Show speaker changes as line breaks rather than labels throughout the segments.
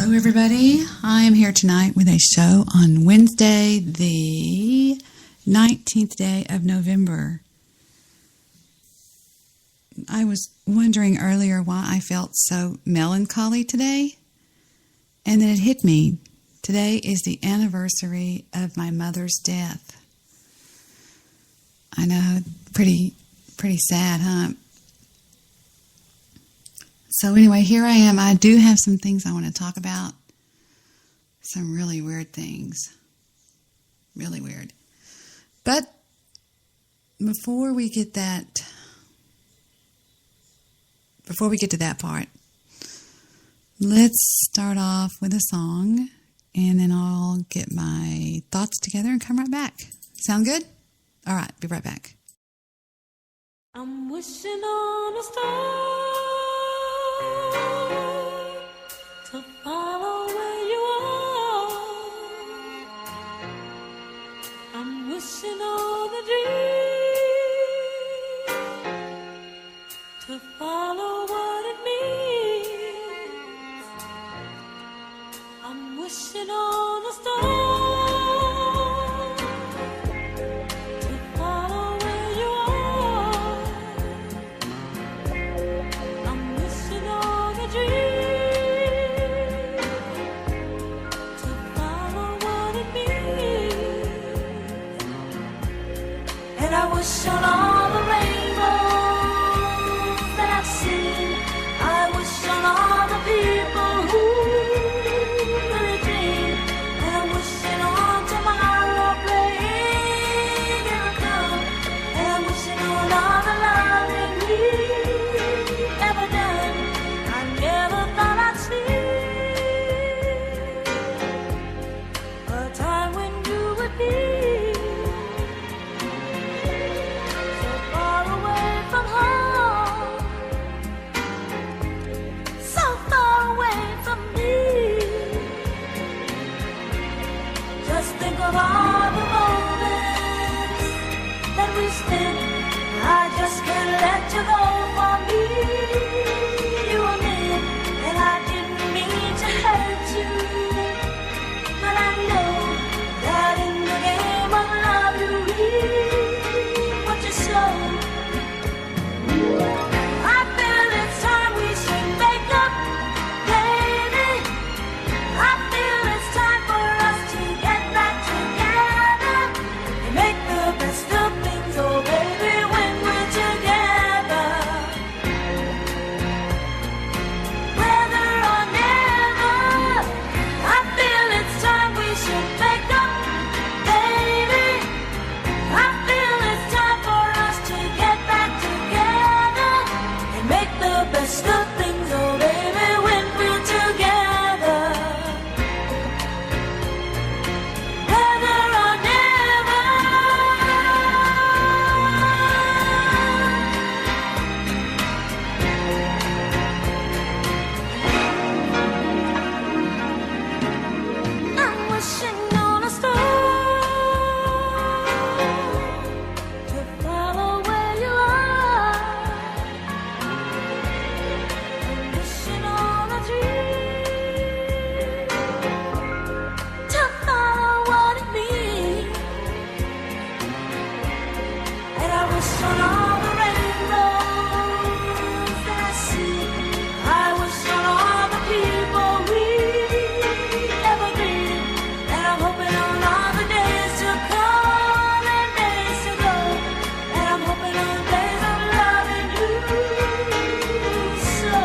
Hello, everybody. I am here tonight with a show on Wednesday, the 19th day of November. I was wondering earlier why I felt so melancholy today, and then it hit me. Today is the anniversary of my mother's death. I know, pretty sad, huh? So anyway, here I am. I do have some things I want to talk about. Some really weird things. Really weird. But before we get to that part, let's start off with a song, and then I'll get my thoughts together and come right back. Sound good? All right, be right back.
I'm wishing on a star to follow where you are. I'm wishing on a dream to follow what it means. I'm wishing on a star. I wish on all the rainbows that I've seen. I wish on all the people who really dream. And I'm wishing on tomorrow playing in the come. And I'm wishing on all the love that we've ever done. I never thought I'd see a time when you would be of all the moments that we spent. I just can't let you go for me. You were meant, and I didn't mean to hurt you, but I know that in the game of love you reap what you sow. I feel it's time we should make up, baby. I feel it's time for us to get back together and make the best of things, oh baby, when we're together. Whether or never, I feel it's time we should make up, baby. I feel it's time for us to get back together and make the best of things, oh baby, when we're together. Whether or never, I'm wishing on a star to follow where you are. I'm wishing on a dream to follow what it means. And I wish on all the rainbows that I see. I wish on all the people we ever meet. And I'm hoping on all the days to come and days to go. And I'm hoping on days of loving you so.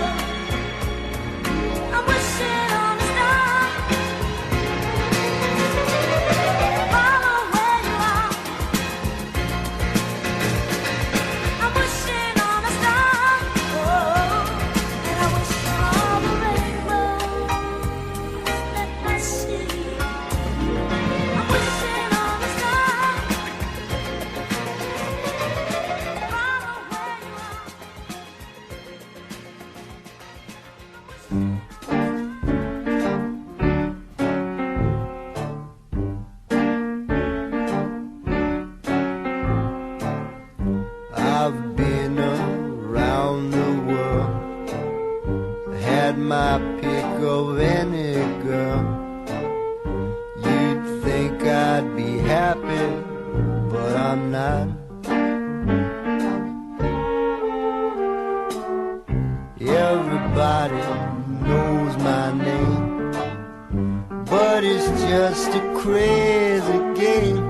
I'm wishing on a star. Follow where you are. I'm wishing on a star. Oh, and I wish on all the rainbows that I see. I'm wishing on a star. Follow where you are.
I've been around the world, had my pick of any happy, but I'm not. Everybody knows my name, but it's just a crazy game.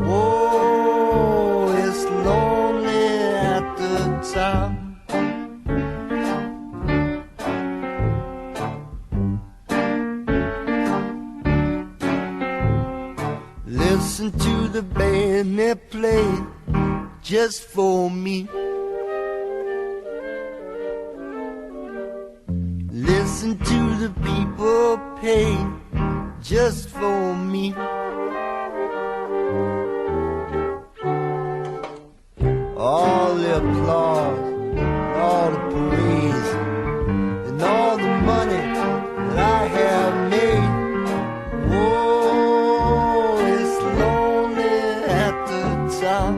Oh, it's lonely at the top. Listen to the band they play just for me. Listen to the people pay just for me. All the applause, all the praise, and all the money that I have made. Oh, it's lonely at the top.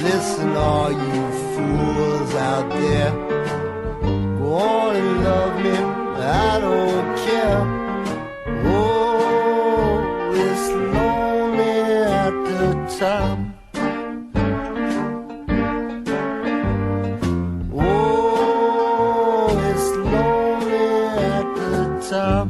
Listen, all you fools out there, go on and love me, I don't care. Oh, it's lonely at the top. Oh, it's lonely at the top.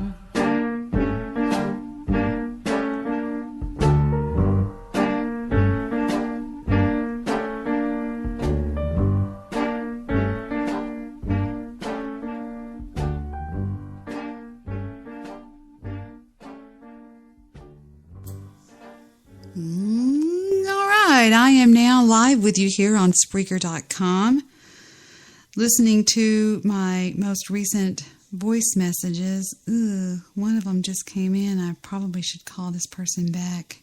All right, I am now live with you here on Spreaker.com, listening to my most recent voice messages. One of them just came in. I probably should call this person back.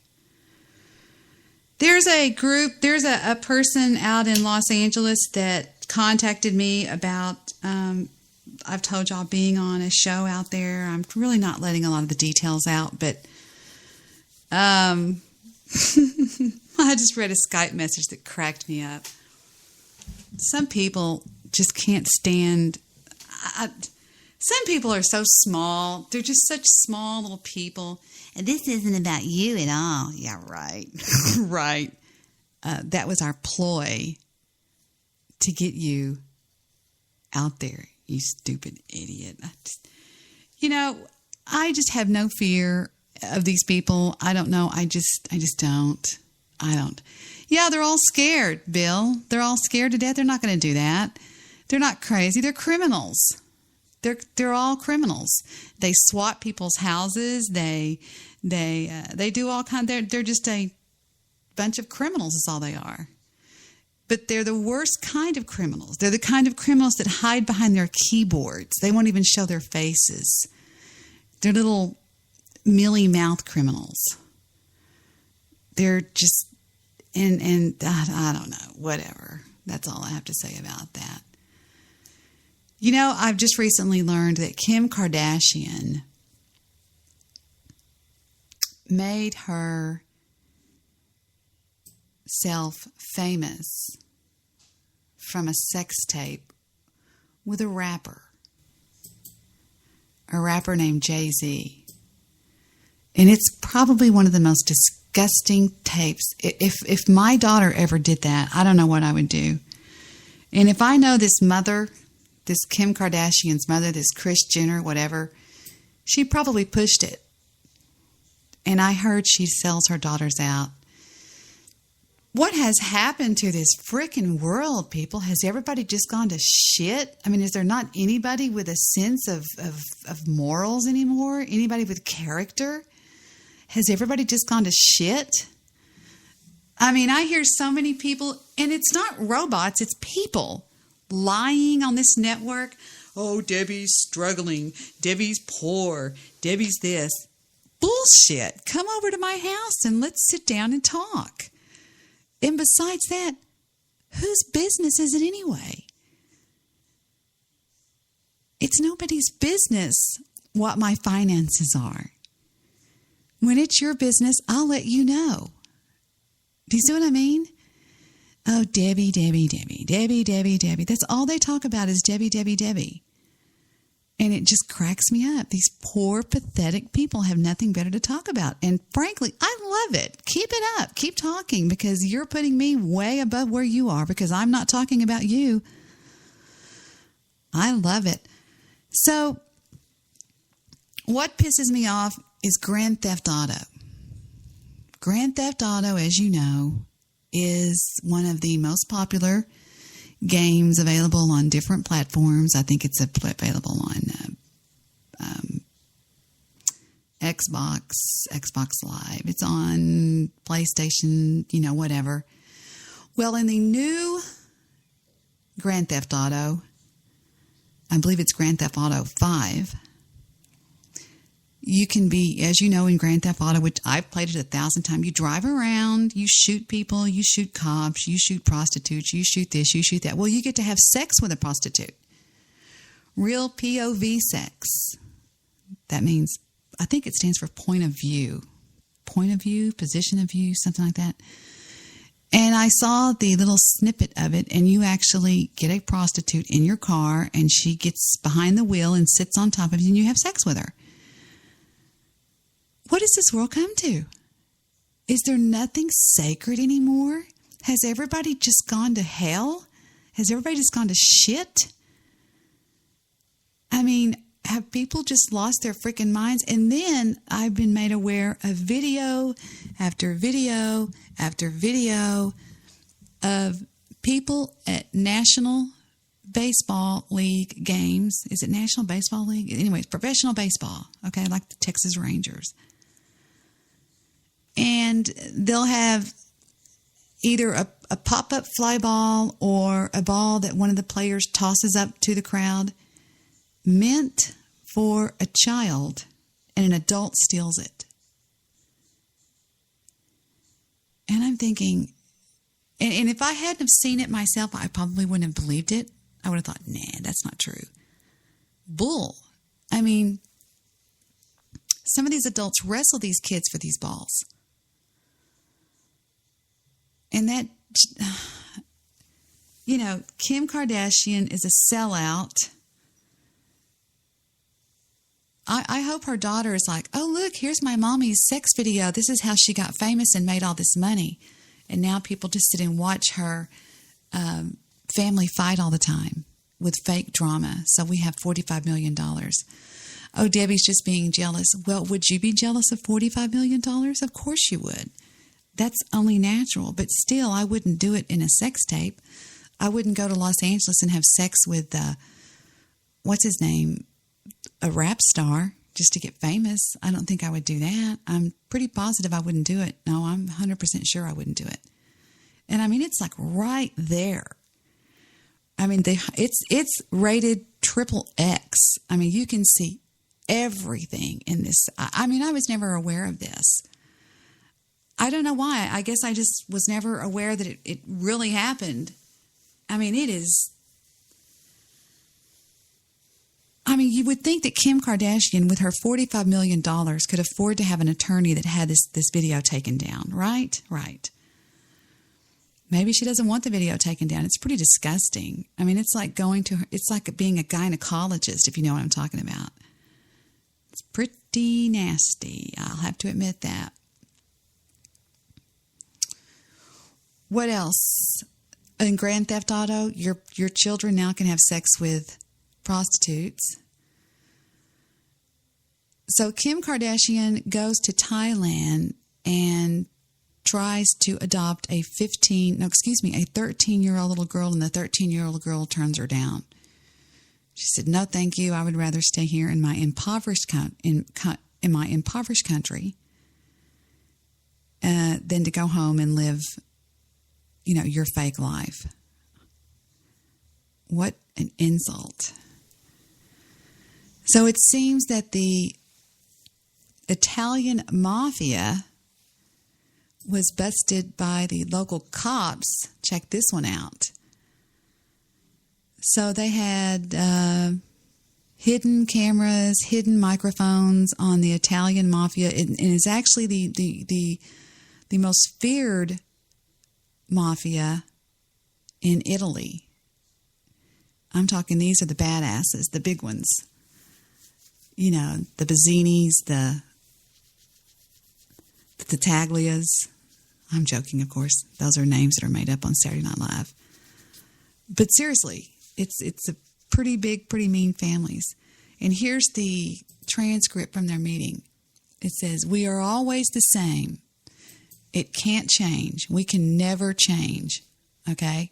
There's a group, there's a person out in Los Angeles that contacted me about, I've told y'all, being on a show out there. I'm really not letting a lot of the details out, but I just read a Skype message that cracked me up. Some people just can't stand... some people are so small. They're just such small little people. And this isn't about you at all. Yeah, right. Right. That was our ploy to get you out there, you stupid idiot. I just have no fear of these people. I don't know. I just don't. Yeah, they're all scared, Bill. They're all scared to death. They're not going to do that. They're not crazy. They're criminals. They're all criminals. They swat people's houses. They do all kinds. They're just a bunch of criminals. Is all they are. But they're the worst kind of criminals. They're the kind of criminals that hide behind their keyboards. They won't even show their faces. They're little mealy mouth criminals. They're just, and I don't know, whatever. That's all I have to say about that. I've just recently learned that Kim Kardashian made herself famous from a sex tape with a rapper named Jay-Z. And it's probably one of the most disgusting tapes. If my daughter ever did that, I don't know what I would do. And if I know this mother, this Kim Kardashian's mother, this Kris Jenner, whatever, she probably pushed it. And I heard she sells her daughters out. What has happened to this frickin' world, people? Has everybody just gone to shit? I mean, is there not anybody with a sense of morals anymore? Anybody with character? Has everybody just gone to shit? I mean, I hear so many people, and it's not robots, it's people lying on this network. Oh, Debbie's struggling. Debbie's poor. Debbie's this. Bullshit. Come over to my house and let's sit down and talk. And besides that, whose business is it anyway? It's nobody's business what my finances are. When it's your business, I'll let you know. Do you see what I mean? Oh, Debbie, Debbie, Debbie, Debbie, Debbie, Debbie. That's all they talk about is Debbie, Debbie, Debbie. And it just cracks me up. These poor, pathetic people have nothing better to talk about. And frankly, I love it. Keep it up. Keep talking, because you're putting me way above where you are, because I'm not talking about you. I love it. So what pisses me off is Grand Theft Auto. Grand Theft Auto, as you know, is one of the most popular games available on different platforms. I think it's available on Xbox Live. It's on PlayStation, whatever. Well, in the new Grand Theft Auto, I believe it's Grand Theft Auto 5, you can be, as you know, in Grand Theft Auto, which I've played it 1,000 times, you drive around, you shoot people, you shoot cops, you shoot prostitutes, you shoot this, you shoot that. Well, you get to have sex with a prostitute. Real POV sex. That means, I think it stands for point of view. Point of view, position of view, something like that. And I saw the little snippet of it, and you actually get a prostitute in your car, and she gets behind the wheel and sits on top of you, and you have sex with her. What does this world come to? Is there nothing sacred anymore? Has everybody just gone to hell? Has everybody just gone to shit? I mean, have people just lost their freaking minds? And then I've been made aware of video after video after video of people at National Baseball League games. Is it National Baseball League? Anyways, professional baseball, okay, like the Texas Rangers. And they'll have either a pop-up fly ball or a ball that one of the players tosses up to the crowd, meant for a child, and an adult steals it. And I'm thinking, and if I hadn't have seen it myself, I probably wouldn't have believed it. I would have thought, nah, that's not true. Bull. I mean, some of these adults wrestle these kids for these balls. And that, Kim Kardashian is a sellout. I hope her daughter is like, oh, look, here's my mommy's sex video. This is how she got famous and made all this money. And now people just sit and watch her family fight all the time with fake drama. So we have $45 million. Oh, Debbie's just being jealous. Well, would you be jealous of $45 million? Of course you would. That's only natural. But still, I wouldn't do it in a sex tape. I wouldn't go to Los Angeles and have sex with, what's his name? A rap star, just to get famous. I don't think I would do that. I'm pretty positive I wouldn't do it. No, I'm 100% sure I wouldn't do it. And I mean, it's like right there. I mean, it's rated XXX. I mean, you can see everything in this. I mean, I was never aware of this. I don't know why. I guess I just was never aware that it really happened. I mean, it is. I mean, you would think that Kim Kardashian, with her $45 million, could afford to have an attorney that had this video taken down, right? Right. Maybe she doesn't want the video taken down. It's pretty disgusting. I mean, it's like it's like being a gynecologist, if you know what I'm talking about. It's pretty nasty. I'll have to admit that. What else? In Grand Theft Auto, your children now can have sex with prostitutes. So Kim Kardashian goes to Thailand and tries to adopt a 13-year-old little girl, and the 13-year-old girl turns her down. She said, "No, thank you. I would rather stay here in my impoverished country than to go home and live, your fake life." What an insult. So it seems that the Italian mafia was busted by the local cops. Check this one out. So they had hidden cameras, hidden microphones on the Italian mafia, and it's actually the most feared mafia in Italy. I'm talking, these are the badasses, the big ones. You know, the Bazzinis, the Taglias. I'm joking, of course. Those are names that are made up on Saturday Night Live. But seriously, it's a pretty big, pretty mean families. And here's the transcript from their meeting. It says, "We are always the same. It can't change. We can never change." Okay?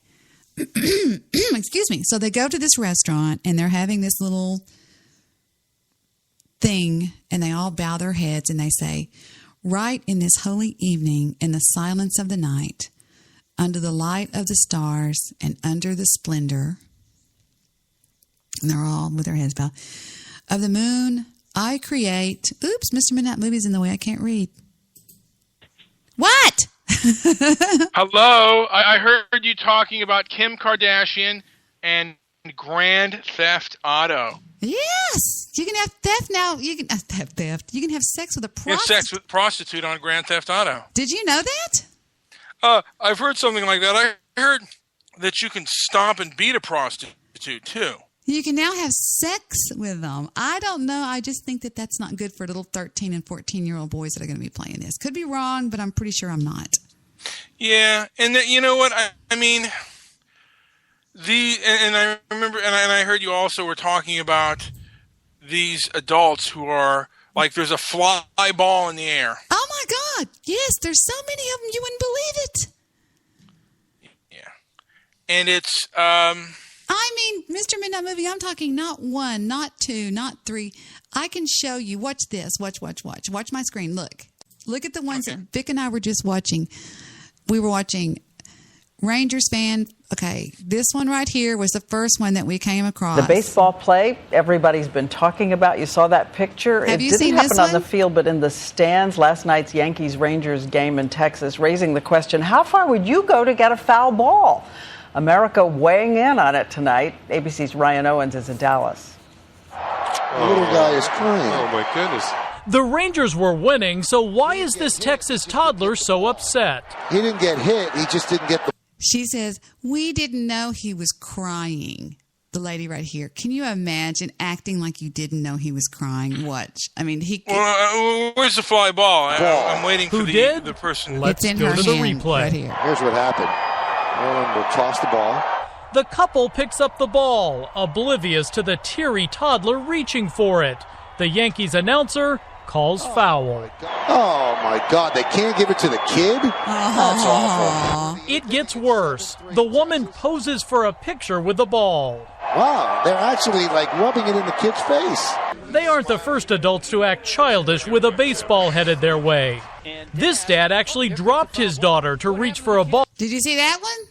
Excuse me. So they go to this restaurant and they're having this little thing and they all bow their heads and they say, "Right in this holy evening, in the silence of the night, under the light of the stars and under the splendor," and they're all with their heads bowed, "of the moon, I create," oops, Mr. Midnight Movie's in the way, I can't read. What?
Hello, I heard you talking about Kim Kardashian and Grand Theft Auto.
Yes, you can have theft now. You can have theft. You can have sex with a
You have sex with a prostitute on Grand Theft Auto.
Did you know that?
I've heard something like that. I heard that you can stomp and beat a prostitute too.
You can now have sex with them. I don't know. I just think that that's not good for little 13 and 14-year-old boys that are going to be playing this. Could be wrong, but I'm pretty sure I'm not.
Yeah, and you know what? I mean, and I remember, and I heard you also were talking about these adults who are like, there's a fly ball in the air.
Oh my God! Yes, there's so many of them you wouldn't believe it.
Yeah, and it's
I mean, Mr. Midnight Movie, I'm talking not one, not two, not three. I can show you. Watch this. Watch. Watch my screen. Look at the ones that Vic and I were just watching. We were watching Rangers fan. Okay, this one right here was the first one that we came across.
The baseball play everybody's been talking about. You saw that picture.
Have
it
you
didn't
seen
happen
this
on
one?
the field, but in the stands. Last night's Yankees-Rangers game in Texas, raising the question, how far would you go to get a foul ball? America weighing in on it tonight. ABC's Ryan Owens is in Dallas.
The little guy is crying.
Oh, my goodness.
The Rangers were winning, so why is this Texas toddler so upset?
He didn't get hit. He just didn't get the...
She says, "We didn't know he was crying." The lady right here. Can you imagine acting like you didn't know he was crying? Watch. I mean,
where's the fly ball? I'm waiting for
Who did?
the person.
Let's
it's in
go
her
to the
hand
replay.
right here.
Here's what happened. Nolan will toss the ball.
The couple picks up the ball, oblivious to the teary toddler reaching for it. The Yankees announcer calls foul.
Oh, my God. They can't give it to the kid? That's awful.
It gets worse. The woman poses for a picture with the ball.
Wow. They're actually, like, rubbing it in the kid's face.
They aren't the first adults to act childish with a baseball headed their way. This dad actually dropped his daughter to reach for a ball.
Did you see that one?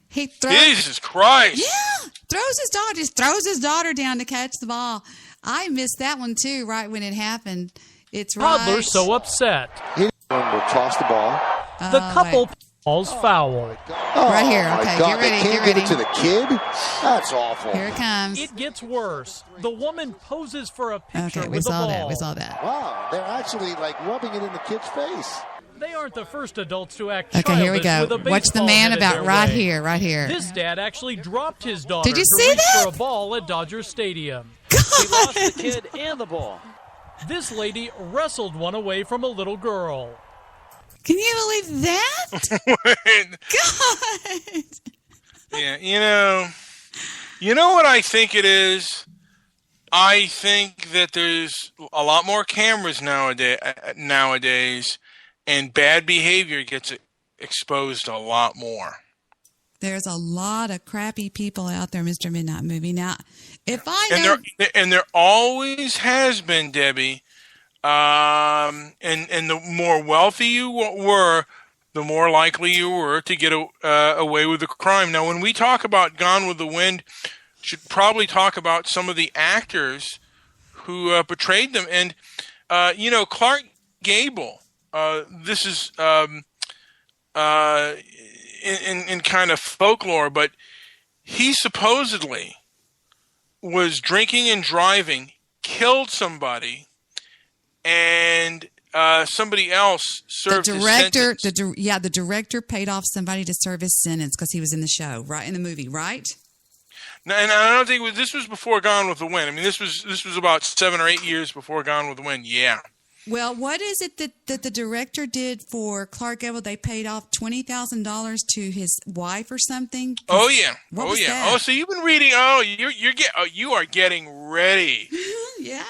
He throws.
Jesus Christ!
Yeah, throws his daughter down to catch the ball. I missed that one too. Right when it happened, it's right.
Toddler so upset.
Nolan will toss the ball.
The couple calls foul.
Oh,
Right here.
my
Okay,
God.
get ready,
They can't
get
give
ready.
it to the kid? That's awful.
Here it comes.
It gets worse. The woman poses for a picture
Okay, we
with the
saw
ball.
that. We saw that.
Wow. They're actually, like, rubbing it in the kid's face.
They aren't the first adults to act
Okay, here we
childish
go.
with a
Watch the
baseball
man
headed
about
their
right
way.
here, right here.
This dad actually dropped his daughter
Did you
to
see
reach
that?
for a ball at Dodger Stadium.
He lost the kid and the ball.
This lady wrestled one away from a little girl.
Can you believe that? God.
Yeah, you know what I think it is? I think that there's a lot more cameras nowadays, and bad behavior gets exposed a lot more.
There's a lot of crappy people out there, Mr. Midnight Movie. Now, if I know...
And there always has been, Debbie. And the more wealthy you were, the more likely you were to get away with a crime. Now, when we talk about Gone with the Wind, should probably talk about some of the actors who portrayed them. And Clark Gable. This is in kind of folklore, but he supposedly was drinking and driving, killed somebody, and somebody else served his sentence.
The director paid off somebody to serve his sentence because he was in the show, right, in the movie, right?
No, and I don't think this was before Gone with the Wind. I mean, this was about 7 or 8 years before Gone with the Wind. Yeah.
Well, what is it that the director did for Clark Gable? They paid off $20,000 to his wife or something.
Oh yeah.
What
oh
was
yeah.
that?
Oh, so you've been reading. Oh, you are getting ready.
Yeah.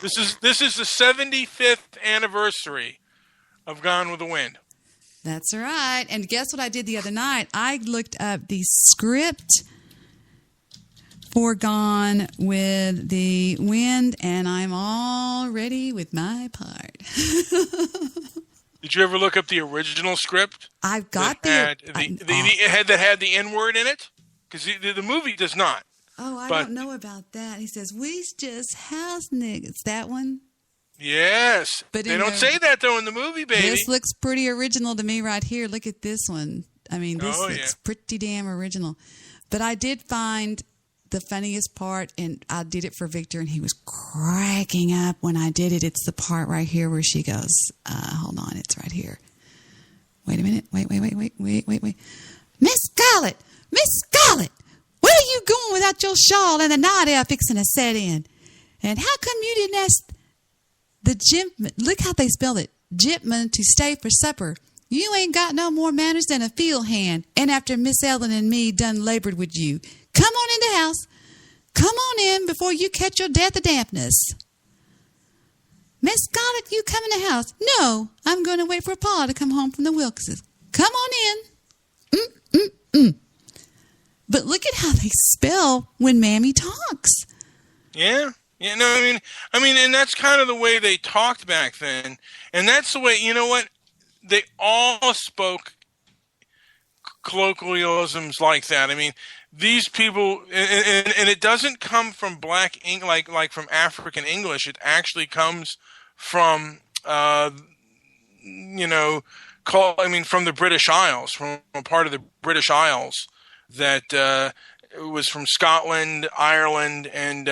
This is the 75th anniversary of Gone with the Wind.
That's right. And guess what I did the other night? I looked up the script for Gone with the Wind, and I'm all ready with my part.
Did you ever look up the original script?
I've got
that had the N-word in it? Because the movie does not.
Oh, I don't know about that. He says, "We just house niggas." That one?
Yes.
But
they don't say that, though, in the movie, baby.
This looks pretty original to me right here. Look at this one. I mean, this looks pretty damn original. But I did find the funniest part, and I did it for Victor, and he was cracking up when I did it. It's the part right here where she goes, hold on, it's right here. Wait a minute. Wait. Miss Scarlett, where are you going without your shawl and the night air fixing to set in? And how come you didn't ask the gentleman, look how they spell it, gentleman, to stay for supper? You ain't got no more manners than a field hand. And after Miss Ellen and me done labored with you, come on in the house. Come on in before you catch your death of dampness. Miss Scarlett, you come in the house. No, I'm going to wait for Pa to come home from the Wilkses. Come on in. But look at how they spell when Mammy talks.
Yeah. Yeah, no, I mean, and that's kind of the way they talked back then. And that's the way, you know what? They all spoke colloquialisms like that. I mean, these people, and it doesn't come from black like from African English. It actually comes from, from the British Isles, from a part of the British Isles that it was from Scotland, Ireland, and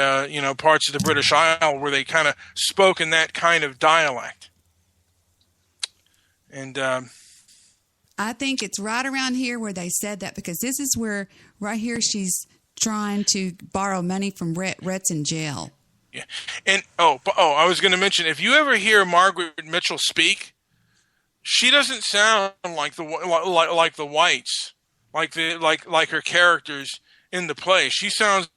parts of the British Isle where they kind of spoke in that kind of dialect. And
I think it's right around here where they said that, because this is where right here she's trying to borrow money from Rhett's in jail.
Yeah, and I was going to mention, if you ever hear Margaret Mitchell speak, she doesn't sound like the whites, like her characters in the play. She sounds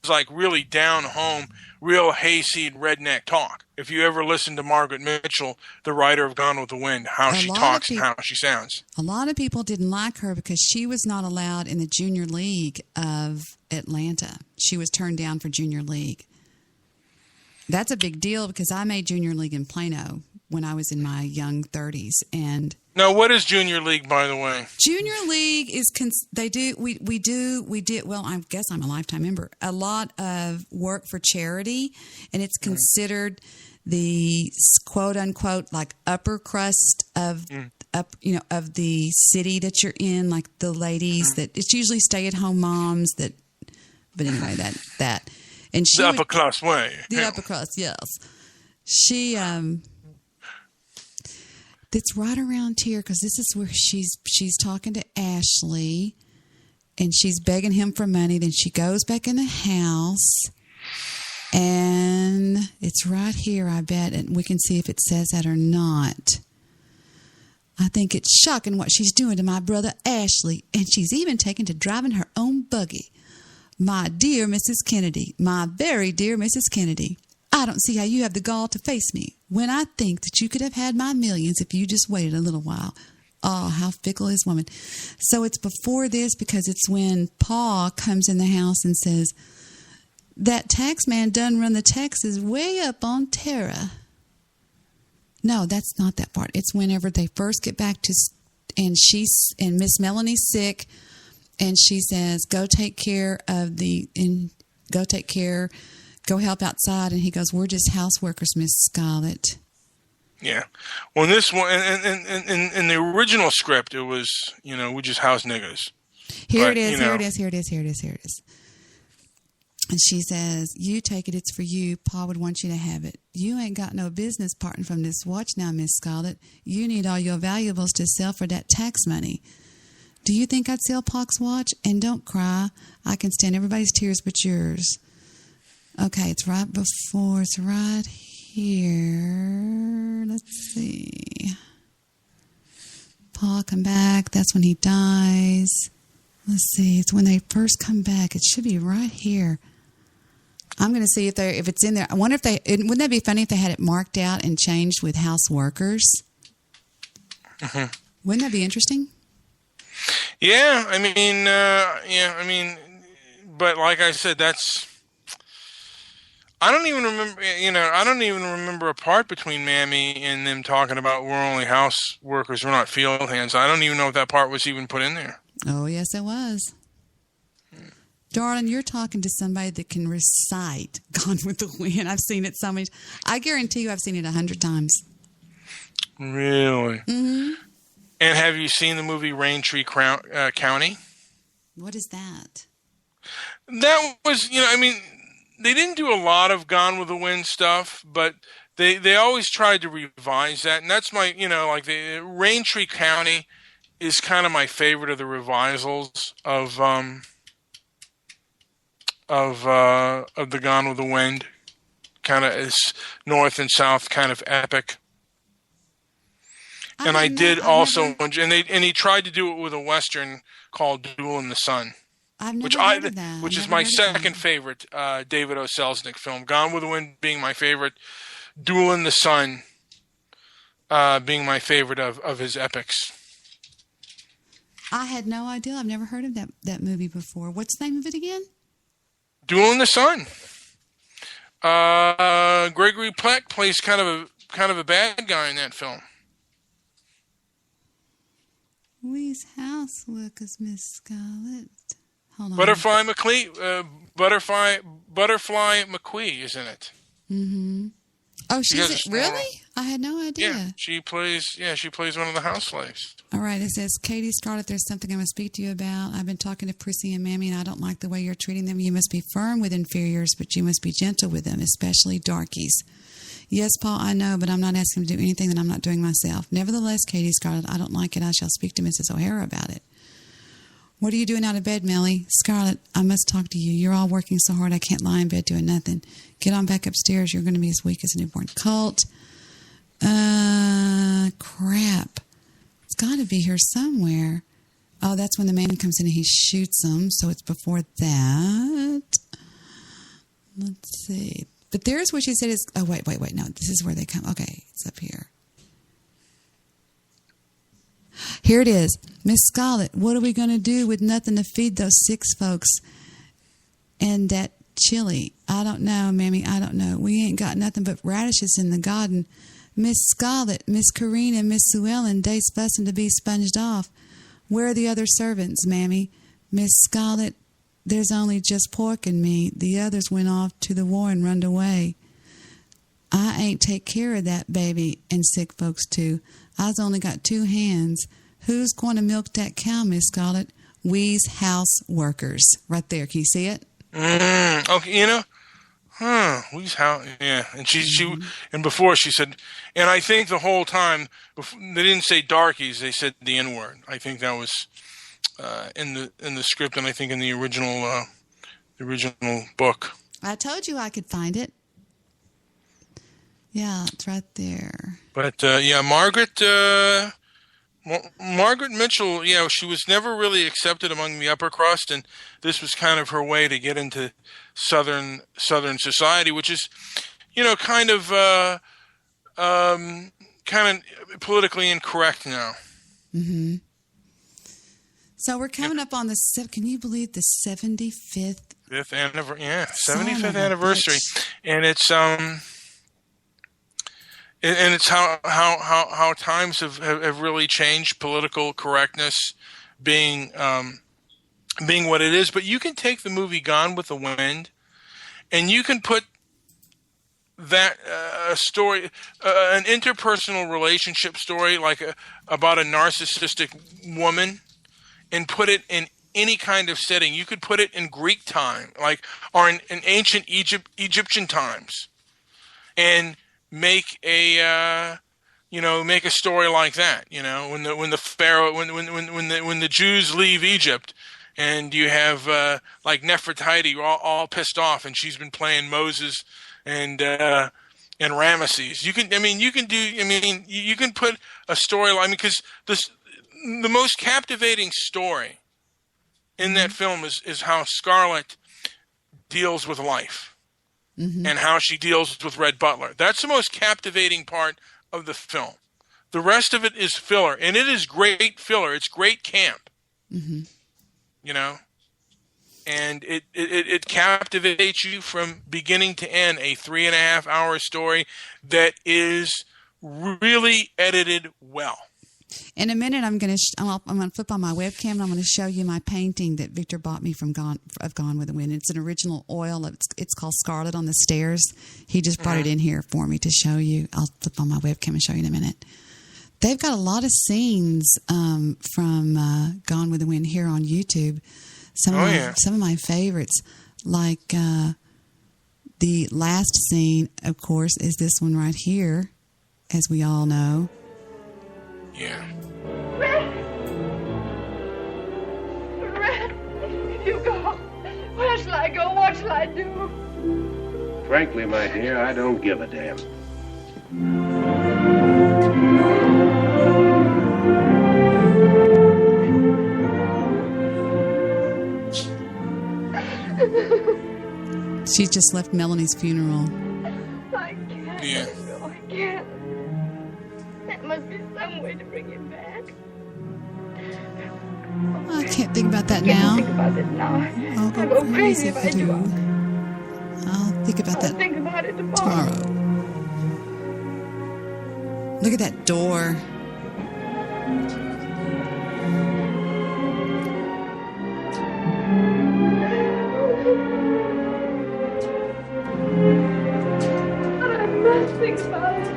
like really down home, real hayseed redneck talk. If you ever listen to Margaret Mitchell, the writer of Gone with the Wind, how she talks and how she sounds.
A lot of people didn't like her because she was not allowed in the junior league of Atlanta. She was turned down for junior league. That's a big deal because I made junior league in Plano when I was in my young 30s. And
now, what is junior league, by the way?
Junior league is we did. Well, I guess I'm a lifetime member. A lot of work for charity, and it's considered the quote unquote like upper crust of of the city that you're in, like the ladies that it's usually stay at home moms that. But anyway, that and she
the upper class way.
The upper class, yes. She It's right around here because this is where she's talking to Ashley, and she's begging him for money. Then she goes back in the house, and it's right here, I bet, and we can see if it says that or not. I think it's shocking what she's doing to my brother Ashley, and she's even taken to driving her own buggy. My dear Mrs. Kennedy, my very dear Mrs. Kennedy, I don't see how you have the gall to face me when I think that you could have had my millions if you just waited a little while. Oh, how fickle is woman. So it's before this because it's when Pa comes in the house and says, that tax man done run the taxes way up on Tara. No, that's not that part. It's whenever they first get back to, and Miss Melanie's sick, and she says, go help outside, and he goes, we're just house workers, Miss Scarlett.
Yeah. Well, in this one, in the original script, it was, we just house niggas.
Here it is. And she says, you take it, it's for you. Pa would want you to have it. You ain't got no business parting from this watch now, Miss Scarlett. You need all your valuables to sell for that tax money. Do you think I'd sell Pa's watch? And don't cry. I can stand everybody's tears but yours. Okay, it's right before, it's right here. Let's see. Pa come back. That's when he dies. Let's see. It's when they first come back. It should be right here. I'm going to see if it's in there. I wonder if wouldn't that be funny if they had it marked out and changed with house workers?
Mm-hmm.
Wouldn't that be interesting?
Yeah, I mean, but like I said, I don't even remember a part between Mammy and them talking about we're only house workers, we're not field hands. I don't even know if that part was even put in there.
Oh, yes, it was. Darling, you're talking to somebody that can recite Gone with the Wind. I've seen it so many. I guarantee you I've seen it 100 times.
Really?
Mm-hmm.
And have you seen the movie Raintree County?
What is that?
That was, they didn't do a lot of Gone with the Wind stuff, but they always tried to revise that. And that's my, the Raintree County is kind of my favorite of the revisals of the Gone with the Wind. Kind of is north and south kind of epic. And I did also, and he tried to do it with a Western called Duel in the Sun.
I've never heard of that.
Which is my second favorite David O. Selznick film. Gone with the Wind being my favorite. Duel in the Sun being my favorite of his epics.
I had no idea. I've never heard of that movie before. What's the name of it again?
Duel in the Sun. Gregory Peck plays kind of a bad guy in that film.
We's house workers, Miss Scarlett. Hold on.
Butterfly McQuee is in it.
Mm-hmm. Oh, she's really? I had no idea.
Yeah, she plays one of the house slaves.
All right, it says, Katie Scarlett, there's something I must speak to you about. I've been talking to Prissy and Mammy, and I don't like the way you're treating them. You must be firm with inferiors, but you must be gentle with them, especially darkies. Yes, Paul, I know, but I'm not asking him to do anything that I'm not doing myself. Nevertheless, Katie Scarlett, I don't like it. I shall speak to Mrs. O'Hara about it. What are you doing out of bed, Melly? Scarlett, I must talk to you. You're all working so hard I can't lie in bed doing nothing. Get on back upstairs. You're going to be as weak as a newborn colt. Crap. It's got to be here somewhere. Oh, that's when the man comes in and he shoots him, so it's before that. Let's see. But there's where she said it's... Oh, wait. No, this is where they come. Okay, it's up here. Here it is. Miss Scarlett, what are we going to do with nothing to feed those 6 folks and that chili? I don't know, Mammy. I don't know. We ain't got nothing but radishes in the garden. Miss Scarlett, Miss Karina, and Miss Sue Ellen, they's busting to be sponged off. Where are the other servants, Mammy? Miss Scarlett, there's only just pork and me. The others went off to the war and runned away. I ain't take care of that baby and sick folks too. I's only got 2 hands. Who's going to milk that cow, Miss Scarlett? We's house workers. Right there. Can you see it?
Okay, We's house. Yeah, and she and before she said, and I think the whole time they didn't say darkies. They said the N word. I think that was in the script, and I think in the original book.
I told you I could find it. Yeah, it's right there.
But Margaret Mitchell, she was never really accepted among the upper crust, and this was kind of her way to get into Southern society, which is, kind of politically incorrect now.
Mm-hmm. So we're coming up on can you believe the 75th?
75th anniversary, and it's And it's how times have really changed, political correctness being what it is. But you can take the movie Gone with the Wind, and you can put that story, an interpersonal relationship story, like about a narcissistic woman, and put it in any kind of setting. You could put it in Greek time, or in ancient Egyptian times, and make a make a story like that. When the Pharaoh, when the Jews leave Egypt, and you have like Nefertiti all pissed off, and she's been playing Moses and Ramesses. You can put a storyline, because the most captivating story in that film is how Scarlett deals with life, and how she deals with Red Butler. That's the most captivating part of the film. The rest of it is filler, and it is great filler. It's great camp, and it captivates you from beginning to end. A 3.5-hour story that is really edited well.
In a minute, I'm going to flip on my webcam, and I'm going to show you my painting that Victor bought me from Gone with the Wind. It's an original oil. It's called Scarlet on the Stairs. He just brought it in here for me to show you. I'll flip on my webcam and show you in a minute. They've got a lot of scenes from Gone with the Wind here on YouTube. Some of my favorites, like the last scene, of course, is this one right here, as we all know.
Yeah.
Red, if you go, where shall I go? What shall I do?
Frankly, my dear, I don't give a damn.
She just left Melanie's funeral.
I can't.
Yeah.
No, I can't. There must be some way to bring him back.
I can't think about that
I can't
now.
think about it now.
I'll go
I'll go crazy if I
do.
do.
I'll think about
I'll
that
think about it tomorrow.
Look at that door.
But I must think about it.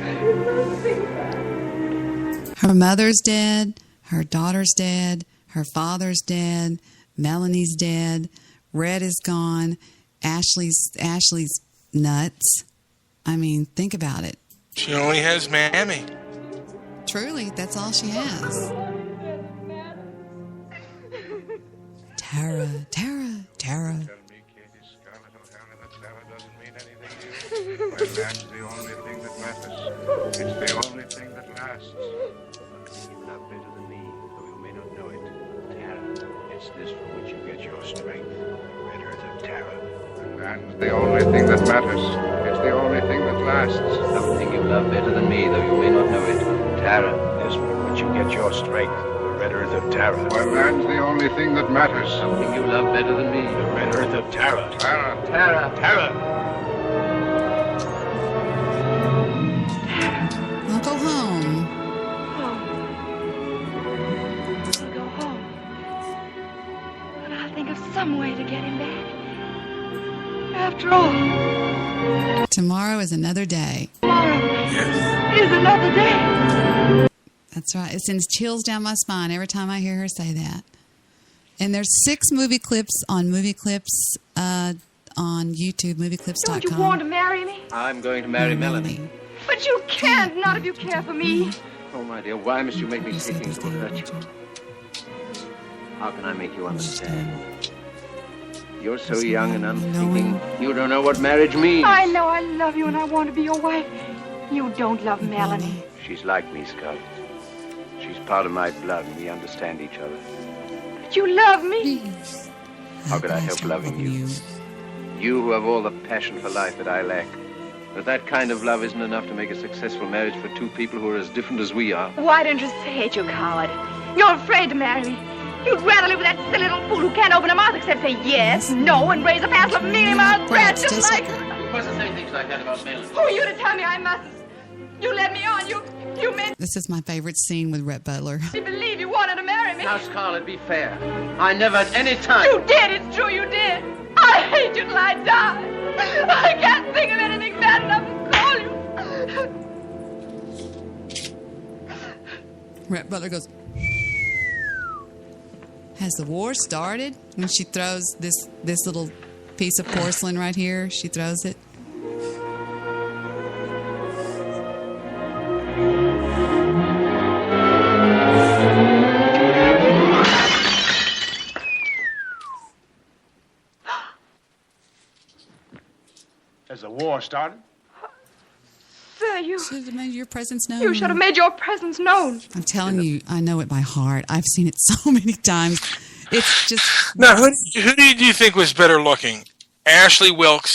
I must think about it.
Her mother's dead. Her daughter's dead. Her father's dead. Melanie's dead. Red is gone. Ashley's nuts. I mean, think about it.
She only has Mammy.
Truly, that's all she has. Tara.
Tell me, Katie, Scarlett O'Hara, that Sarah doesn't mean anything to you. Well, that's the only thing that matters. It's the only thing that lasts. You love better than me, though you may not know it. Tara, it's this from which you get your strength. Red Earth of Tara. And that's the only thing that matters. It's the only thing that lasts. Something you love better than me, though you may not know it. Tara, this from which you get your strength. Red Earth of Tara. Well, that's the only thing that matters. Something you love better than me. The Red Earth of Tara. Tara. Tara. Tara.
I'll go home.
I'll go home. And I'll think of some way to get him back. After all,
Tomorrow is another day.
tomorrow is another day.
That's right. It sends chills down my spine every time I hear her say that. And there's 6 movie clips on Movie Clips on YouTube, movieclips.com.
Don't you want to marry me?
I'm going to marry Melanie.
But you can't, not if you care for me.
Oh, my dear, why must you make me say things that will hurt you? How can I make you understand? You're so young and unthinking. You don't know what marriage means.
I know I love you and I want to be your wife. You don't love Melanie.
She's like me, Scarlett. She's part of my blood and we understand each other.
But you love me.
How could I help loving you? You who have all the passion for life that I lack. But that kind of love isn't enough to make a successful marriage for two people who are as different as we are.
Why don't you say it, you coward? You're afraid to marry me. You'd rather live with that silly little fool who can't open her mouth except say yes, no, and raise a passel of mealy-mouthed brats just like her.
You mustn't say things like that about Melanie.
Who are you to tell me I mustn't? You led me on. You made
This is my favorite scene with Rhett Butler.
me believe you wanted to marry me.
Now, Scarlett, be fair. I never at any time...
You did. It's true you did. I hate you till I die. I can't think of anything bad enough to call you.
Rhett Butler goes, Has the war started? When she throws this little piece of porcelain right here, she throws it.
Has the war started?
Sir, you
Should have made your presence known.
should have made your presence known.
I'm telling you, I know it by heart. I've seen it so many times. It's just...
Now, who do you think was better looking? Ashley Wilkes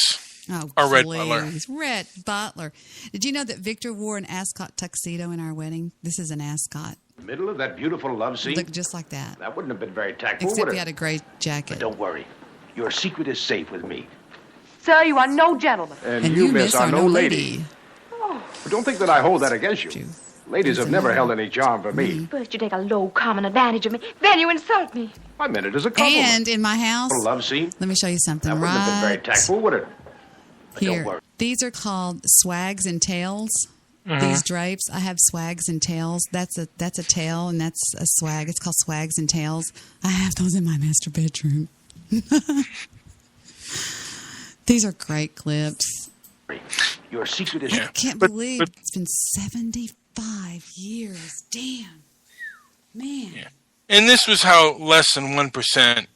or Red Butler?
Red Butler. Did you know that Victor wore an ascot tuxedo in our wedding? This is an ascot.
Middle of that beautiful love scene?
Looked just like that.
That wouldn't have been very tactful,
Except
would
he
it?
had a gray jacket.
But don't worry. Your secret is safe with me.
Sir, you are no gentleman.
And you, miss, are no lady.
Oh.
But don't think that I hold that against you. Ladies have never held any charm for me.
First you take a low, common advantage of me. Then you insult me.
I meant it as a compliment.
And in my house,
A love scene?
let me show you something
That wouldn't have been very
right
tactful, would it? But
here.
don't worry.
These are called swags and tails. These drapes, I have swags and tails. That's a tail and that's a swag. It's called swags and tails. I have those in my master bedroom. These are great clips.
Your secret is...
I can't believe it's been 75 years. Damn. Man.
Yeah. And this was how less than 1%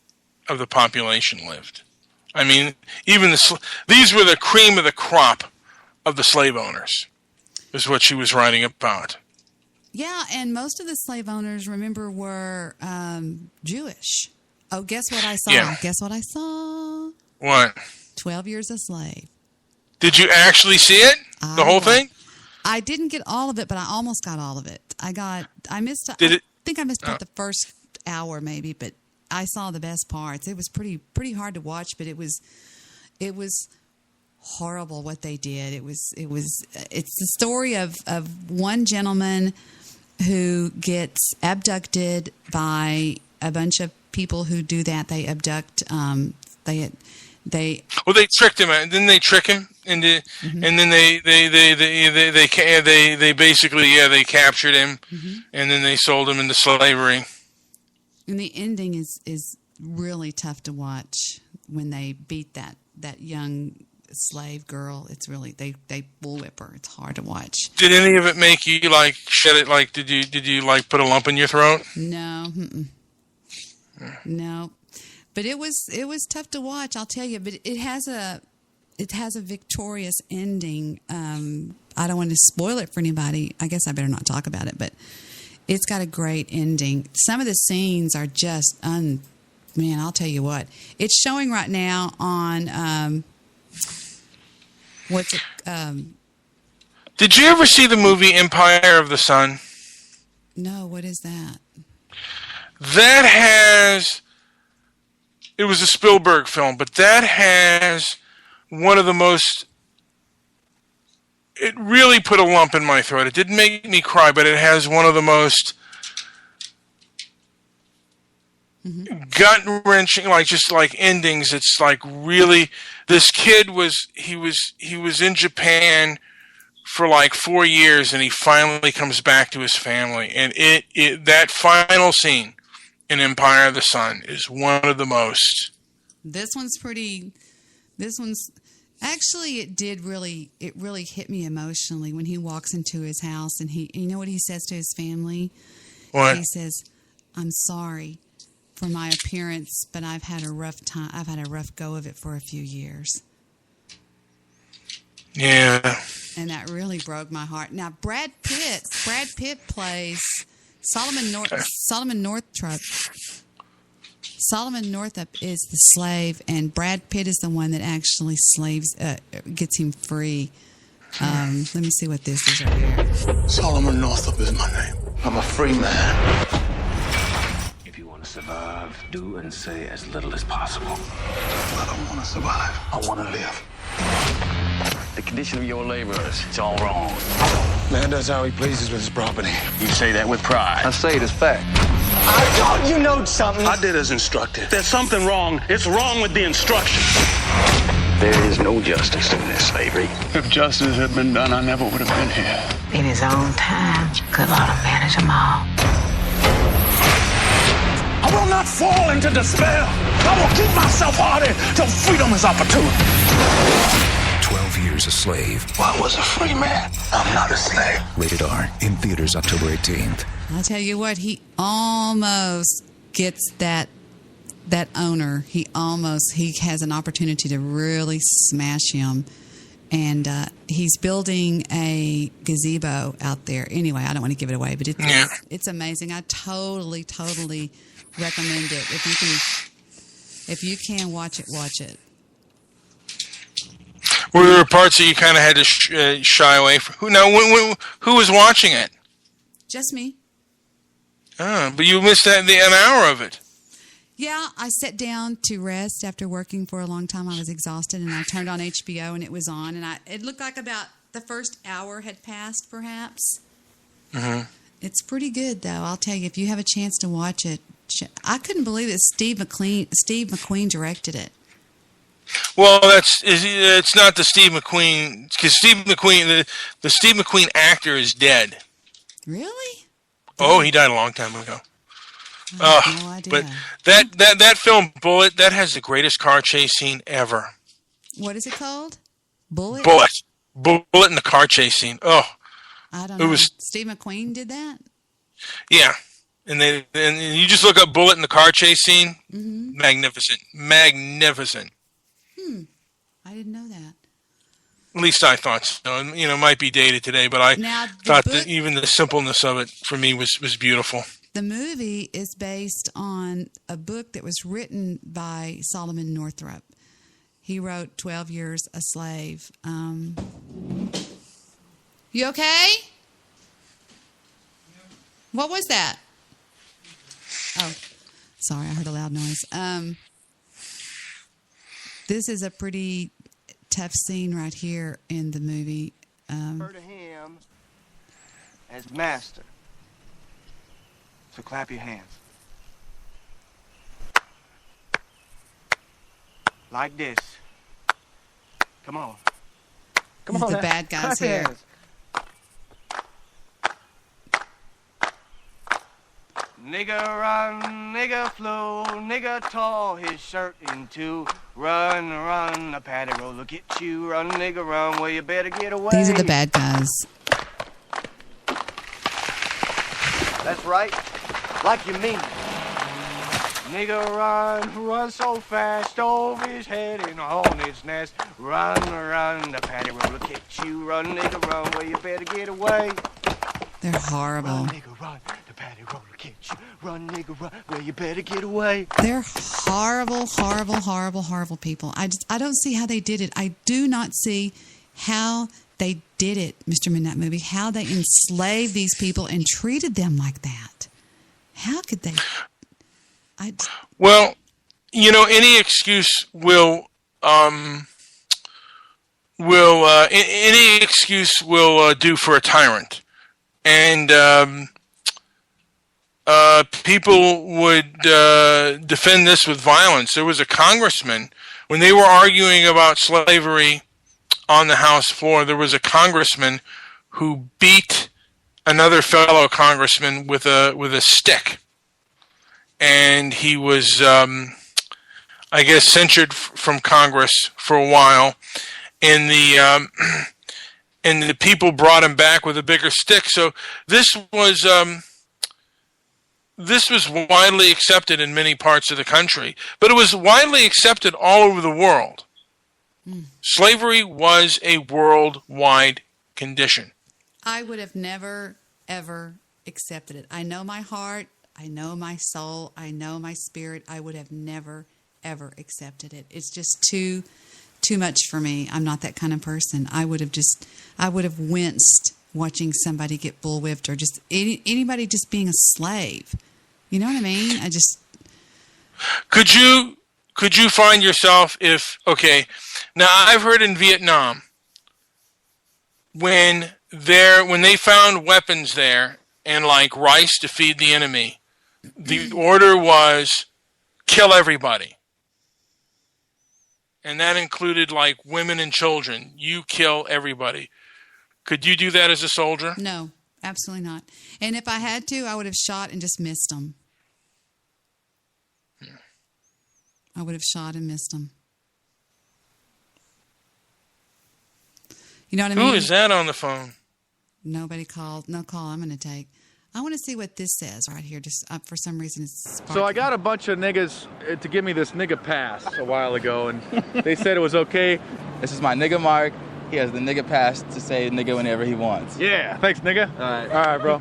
of the population lived. I mean, even these were the cream of the crop of the slave owners, is what she was writing about.
Yeah, and most of the slave owners, remember, were Jewish. Oh, guess what I saw?
Yeah.
Guess what I saw?
What?
12 Years a Slave.
Did you actually see it? The whole thing?
I didn't get all of it, but I almost got all of it. I missed.
Did it?
I think I missed about the first hour, maybe, but I saw the best parts. It was pretty hard to watch, but it was horrible what they did. It's the story of one gentleman who gets abducted by a bunch of people who do that. They abduct. They
tricked him. Didn't they trick him? And then they basically they captured him, and then they sold him into slavery.
And the ending is really tough to watch when they beat that young slave girl. It's really they bullwhip her. It's hard to watch.
Did any of it make you like shed it? Like did you like put a lump in your throat?
No, no. But it was tough to watch, I'll tell you. But it has a victorious ending. I don't want to spoil it for anybody. I guess I better not talk about it. But it's got a great ending. Some of the scenes are just man. I'll tell you what. It's showing right now on what's it?
Did you ever see the movie Empire of the Sun?
No. What is that?
That has. It was a Spielberg film, but that has one of the most... It really put a lump in my throat. It didn't make me cry, but it has one of the most gut-wrenching, like endings. It's like really... This kid was in Japan for like 4 years, and he finally comes back to his family. And that final scene in Empire of the Sun is one of the most.
This one's actually, it really hit me emotionally when he walks into his house and you know what he says to his family?
What?
He says, "I'm sorry for my appearance, but I've had a rough time. I've had a rough go of it for a few years."
Yeah.
And that really broke my heart. Now, Brad Pitt plays Solomon Northup is the slave, and Brad Pitt is the one that actually gets him free. Let me see what this is right here.
Solomon Northup is my name. I'm a free man.
If you want to survive, do and say as little as possible.
I don't want to survive. I want to live.
The condition of your laborers, it's all wrong.
Man does how he pleases with his property.
You say that with pride.
I say it as fact.
I thought you know something.
I did as instructed. There's something wrong. It's wrong with the instructions.
There is no justice in this slavery.
If justice had been done, I never would have been here.
In his own time, good Lord will manage them all.
I I will not fall into despair. I will keep myself hardy till freedom is opportune.
12 Years a Slave.
Well, I was a free man. I'm not a slave.
Rated R. In theaters October 18th.
I'll tell you what, he almost gets that owner. He has an opportunity to really smash him. And he's building a gazebo out there. Anyway, I don't want to give it away, but it's amazing. I totally recommend it. If you can watch it.
Were there parts that you kind of had to shy away from? Who was watching it?
Just me.
Oh, but you missed an hour of it.
Yeah, I sat down to rest after working for a long time. I was exhausted, and I turned on HBO, and it was on. And it looked like about the first hour had passed, perhaps.
Mm-hmm.
It's pretty good, though. I'll tell you, if you have a chance to watch it. I couldn't believe that Steve McQueen directed it.
Well, it's not the Steve McQueen, because Steve McQueen, the Steve McQueen actor is dead.
Really?
Oh, he died a long time ago.
I have no idea.
But that film, Bullet, that has the greatest car chase scene ever.
What is it called? Bullet?
Bullet in the car chase scene. Oh.
I don't know. Steve McQueen did that?
Yeah. And you just look up Bullet in the car chase scene.
Mm-hmm.
Magnificent.
I didn't know that.
At least I thought so. It might be dated today, but I thought that even the simpleness of it for me was beautiful.
The movie is based on a book that was written by Solomon Northup. He wrote 12 Years a Slave. You okay? What was that? Oh, sorry, I heard a loud noise. This is a pretty tough scene right here in the movie.
Refer to him as master. So clap your hands. Like this. Come on. Come on.
The bad guys
clap
here.
hands. Nigga run, nigga flew, nigga tore his shirt in two. Run, run, a patty roller get you. Run, nigga, run, well, you better get away.
These are the bad guys.
That's right, like you mean it. Nigga run, run so fast, over his head in a hornet's nest. Run, run, the patty roller get you. Run, nigga, run, well, you better get away.
They're horrible.
Run, nigga, run, the patty roller get you. Run, nigga, run, well, you better get away.
They're horrible people. I don't see how they did it. I do not see how they did it, Mr. Midnight Movie, how they enslaved these people and treated them like that. How could they?
Well, any excuse will do for a tyrant. And people would defend this with violence. There was a congressman, when they were arguing about slavery on the House floor, there was a congressman who beat another fellow congressman with a stick. And he was, I guess, censured from Congress for a while. And the people brought him back with a bigger stick. So this was widely accepted in many parts of the country, but it was widely accepted all over the world. Slavery was a worldwide condition.
I would have never, ever accepted it. I know my heart. I know my soul. I know my spirit. I would have never, ever accepted it. It's just too much for me. I'm not that kind of person. I would have winced watching somebody get bullwhipped or just anybody just being a slave. You know what I mean?
Could you find yourself now I've heard in Vietnam when they found weapons there and like rice to feed the enemy, the order was kill everybody. And that included like women and children. You kill everybody. Could you do that as a soldier?
No, absolutely not. And if I had to, I would have shot and just missed them. I would have shot and missed him. You know what I mean?
Who is that on the phone?
Nobody called. No call I'm going to take. I want to see what this says right here. Just for some reason, it's sparking.
So I got a bunch of niggas to give me this nigga pass a while ago, and they said it was okay.
This is my nigga Mark. He has the nigga pass to say nigga whenever he wants.
Yeah, thanks, nigga.
All
right, bro.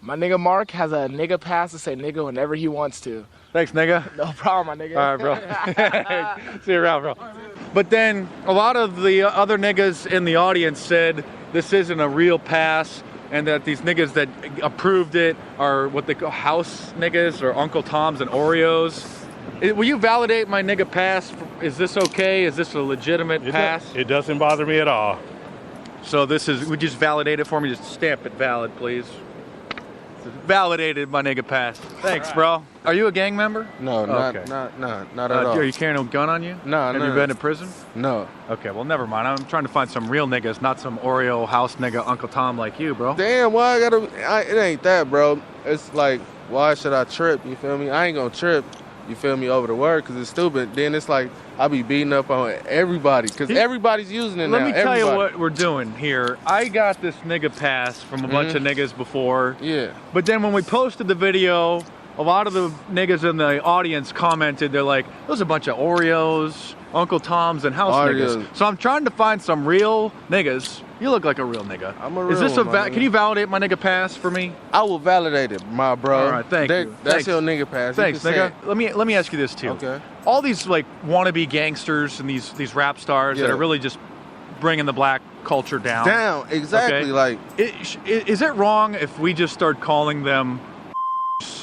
My nigga Mark has a nigga pass to say nigga whenever he wants to.
Thanks, nigga.
No problem, my nigga.
All right, bro. See you around, bro. But then a lot of the other niggas in the audience said this isn't a real pass, and that these niggas that approved it are what they call house niggas or Uncle Toms and Oreos. Will you validate my nigga pass? Is this okay? Is this a legitimate pass?
It doesn't bother me at all.
So this is, would you just validate it for me? Just stamp it valid, please. Validated my nigga pass. Thanks, bro. Are you a gang member?
No, not at all.
Are you carrying a gun on you?
No,
Have you been to prison?
No.
Okay, well, never mind. I'm trying to find some real niggas, not some Oreo house nigga Uncle Tom like you, bro.
Damn, why it ain't that, bro. It's like, why should I trip? You feel me? I ain't gonna trip. You feel me, over the word, because it's stupid. Then it's like, I be beating up on everybody, because everybody's using it now.
Let me tell you what we're doing here. I got this nigga pass from a bunch of niggas before.
Yeah.
But then when we posted the video, a lot of the niggas in the audience commented, they're like, those are a bunch of Oreos, Uncle Toms, and house niggas. So I'm trying to find some real niggas. You look like a real nigga.
I'm a real
Is this
one,
can you validate my nigga pass for me?
I will validate it, my bro.
All right, thank you.
That's your nigga pass.
Thanks, nigga. Let me ask you this too.
Okay.
All these like wannabe gangsters and these rap stars that are really just bringing the black culture down.
Down, exactly.
Okay?
Like,
is it wrong if we just start calling them?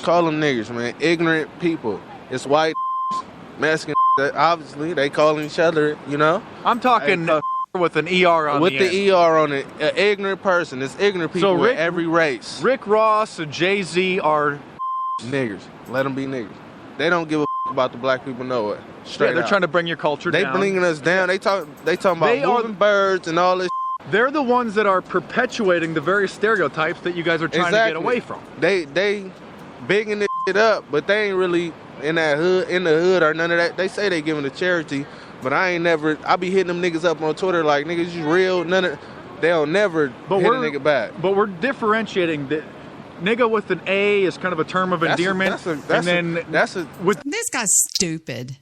Call them niggas, man. Ignorant people. It's white, Mexican. Obviously, they calling each other. You know.
I'm talking. With an ER on
with
the
the
end.
ER on it, an ignorant person. It's ignorant people with every race.
Rick Ross and Jay-Z are
niggers. Let them be niggers. They don't give a about the black people nowhere. Straight
they're
out.
trying to bring your culture down.
They bringing us down. They talking about moving birds and all this.
They're the ones that are perpetuating the very stereotypes that you guys are trying to get away from.
They bigging this shit up, but they ain't really in the hood or none of that. They say they giving to charity. But I be hitting them niggas up on Twitter like, niggas, you real? They'll never hit a nigga back.
But we're differentiating that nigga with an A is kind of a term of endearment.
This guy's stupid.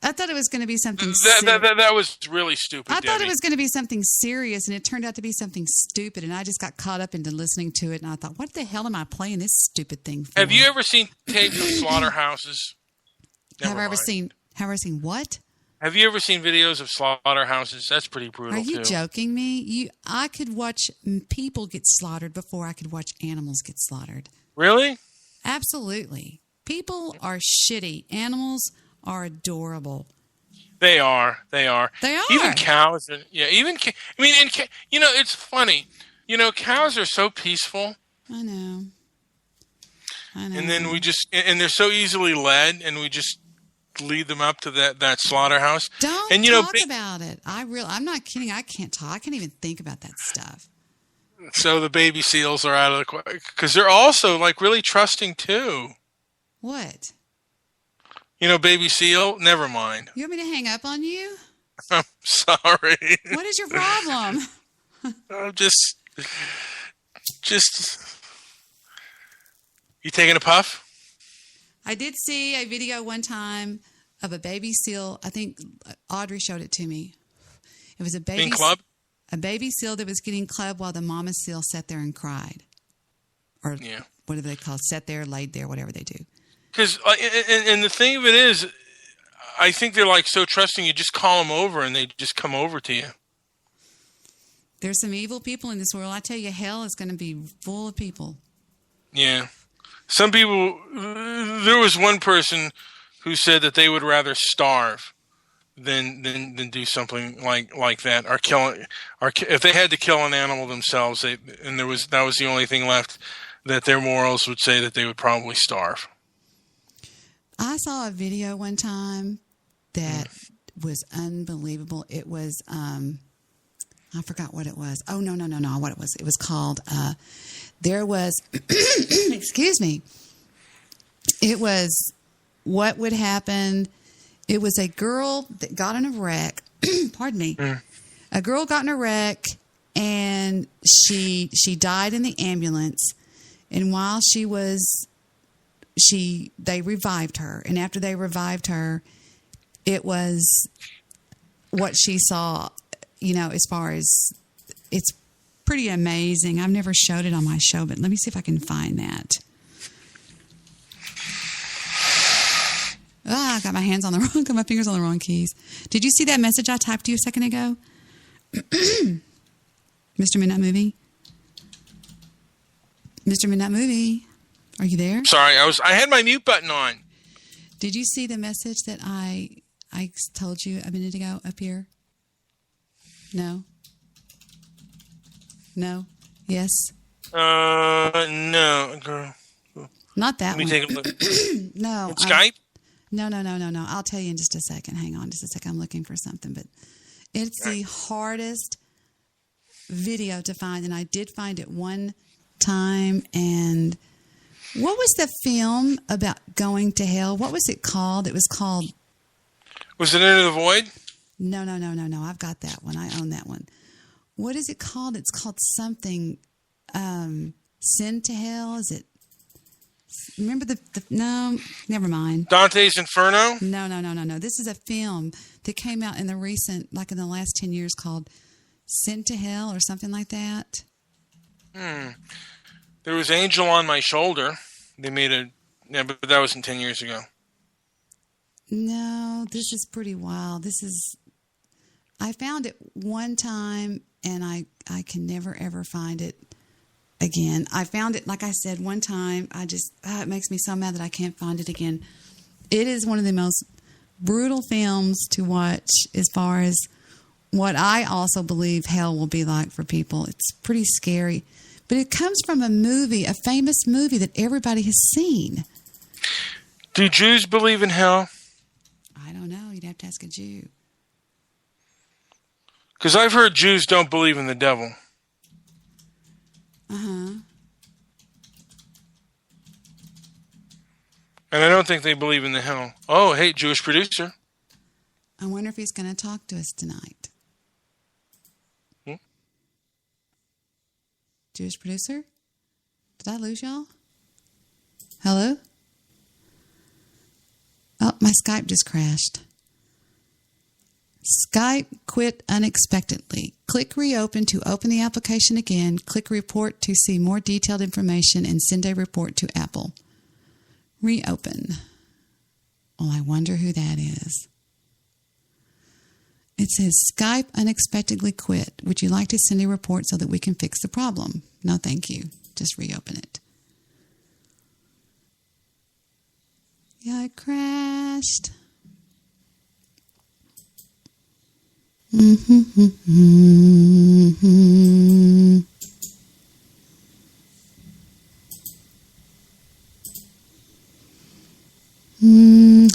I thought it was going to be something serious.
That was really stupid,
I thought it was going to be something serious, and it turned out to be something stupid, and I just got caught up into listening to it, and I thought, what the hell am I playing this stupid thing for?
Have you ever seen tapes of slaughterhouses?
Have I ever seen what?
Have you ever seen videos of slaughterhouses? That's pretty brutal,
Are you
too.
joking me? I could watch people get slaughtered before I could watch animals get slaughtered.
Really?
Absolutely. People are shitty. Animals are adorable.
They are.
They are.
Even cows. It's funny. Cows are so peaceful.
I know.
And then and they're so easily led, and we just lead them up to that slaughterhouse.
Don't talk about it. I'm not kidding. I can't talk. I can't even think about that stuff.
So the baby seals are out of the because they're also like really trusting too.
What?
Baby seal. Never mind.
You want me to hang up on you?
I'm sorry.
What is your problem?
I'm just. You taking a puff?
I did see a video one time of a baby seal. I think Audrey showed it to me. It was a baby seal that was getting clubbed while the mama seal sat there and cried. Or whatever they call it, sat there, laid there, whatever they do.
Because and the thing of it is, I think they're like so trusting. You just call them over and they just come over to you.
There's some evil people in this world. I tell you, hell is going to be full of people.
Yeah. Some people, there was one person who said that they would rather starve than do something like that, or if they had to kill an animal themselves, that was the only thing left, that their morals would say that they would probably starve.
I saw a video one time that was unbelievable. It was, I forgot what it was. Oh, no, what it was. It was called, there was, excuse me, it was what would happen It was a girl that got in a wreck. Pardon me. A girl got in a wreck, and she died in the ambulance. And while they revived her. And after they revived her, it was what she saw, as far as it's pretty amazing. I've never showed it on my show, but let me see if I can find that. I got my fingers on the wrong keys. Did you see that message I typed to you a second ago? Mr. Midnight Movie? Mr. Midnight Movie, are you there?
Sorry, I had my mute button on.
Did you see the message that I told you a minute ago up here? No? No? Yes?
No, girl.
Not that one.
Let me take a look.
No.
Skype?
No. I'll tell you in just a second. Hang on just a second. I'm looking for something, but it's the hardest video to find, and I did find it one time. And what was the film about going to hell? What was it called? It was called...
Was it Into the Void?
No. I've got that one. I own that one. What is it called? It's called something... Sin to Hell? Is it... Remember the... No, never mind.
Dante's Inferno?
No. This is a film that came out in the recent... Like in the last 10 years called Sin to Hell or something like that.
There was Angel on My Shoulder. They made a... Yeah, but that wasn't 10 years ago.
No, this is pretty wild. This is... I found it one time, and I can never, ever find it again. I found it, like I said, one time. It makes me so mad that I can't find it again. It is one of the most brutal films to watch as far as what I also believe hell will be like for people. It's pretty scary. But it comes from a movie, a famous movie that everybody has seen.
Do Jews believe in hell?
I don't know. You'd have to ask a Jew.
Because I've heard Jews don't believe in the devil.
Uh-huh.
And I don't think they believe in the hell. Oh, hey, Jewish producer.
I wonder if he's going to talk to us tonight. Jewish producer? Did I lose y'all? Hello? Oh, my Skype just crashed. Skype quit unexpectedly. Click reopen to open the application again. Click report to see more detailed information and send a report to Apple. Reopen. Well, I wonder who that is. It says Skype unexpectedly quit. Would you like to send a report so that we can fix the problem? No, thank you. Just reopen it. Yeah, it crashed.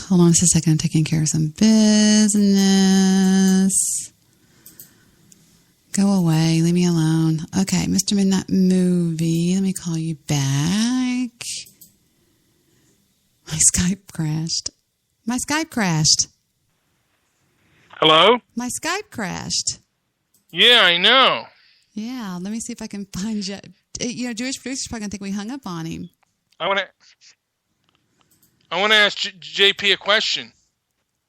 Hold on just a second. I'm taking care of some business. Go away. Leave me alone. Okay, Mr. Midnight Movie. Let me call you back. My Skype crashed.
Hello?
My Skype crashed.
Yeah, I know.
Yeah, let me see if I can find you. Jewish producer's probably going to think we hung up on him.
I want to ask JP a question.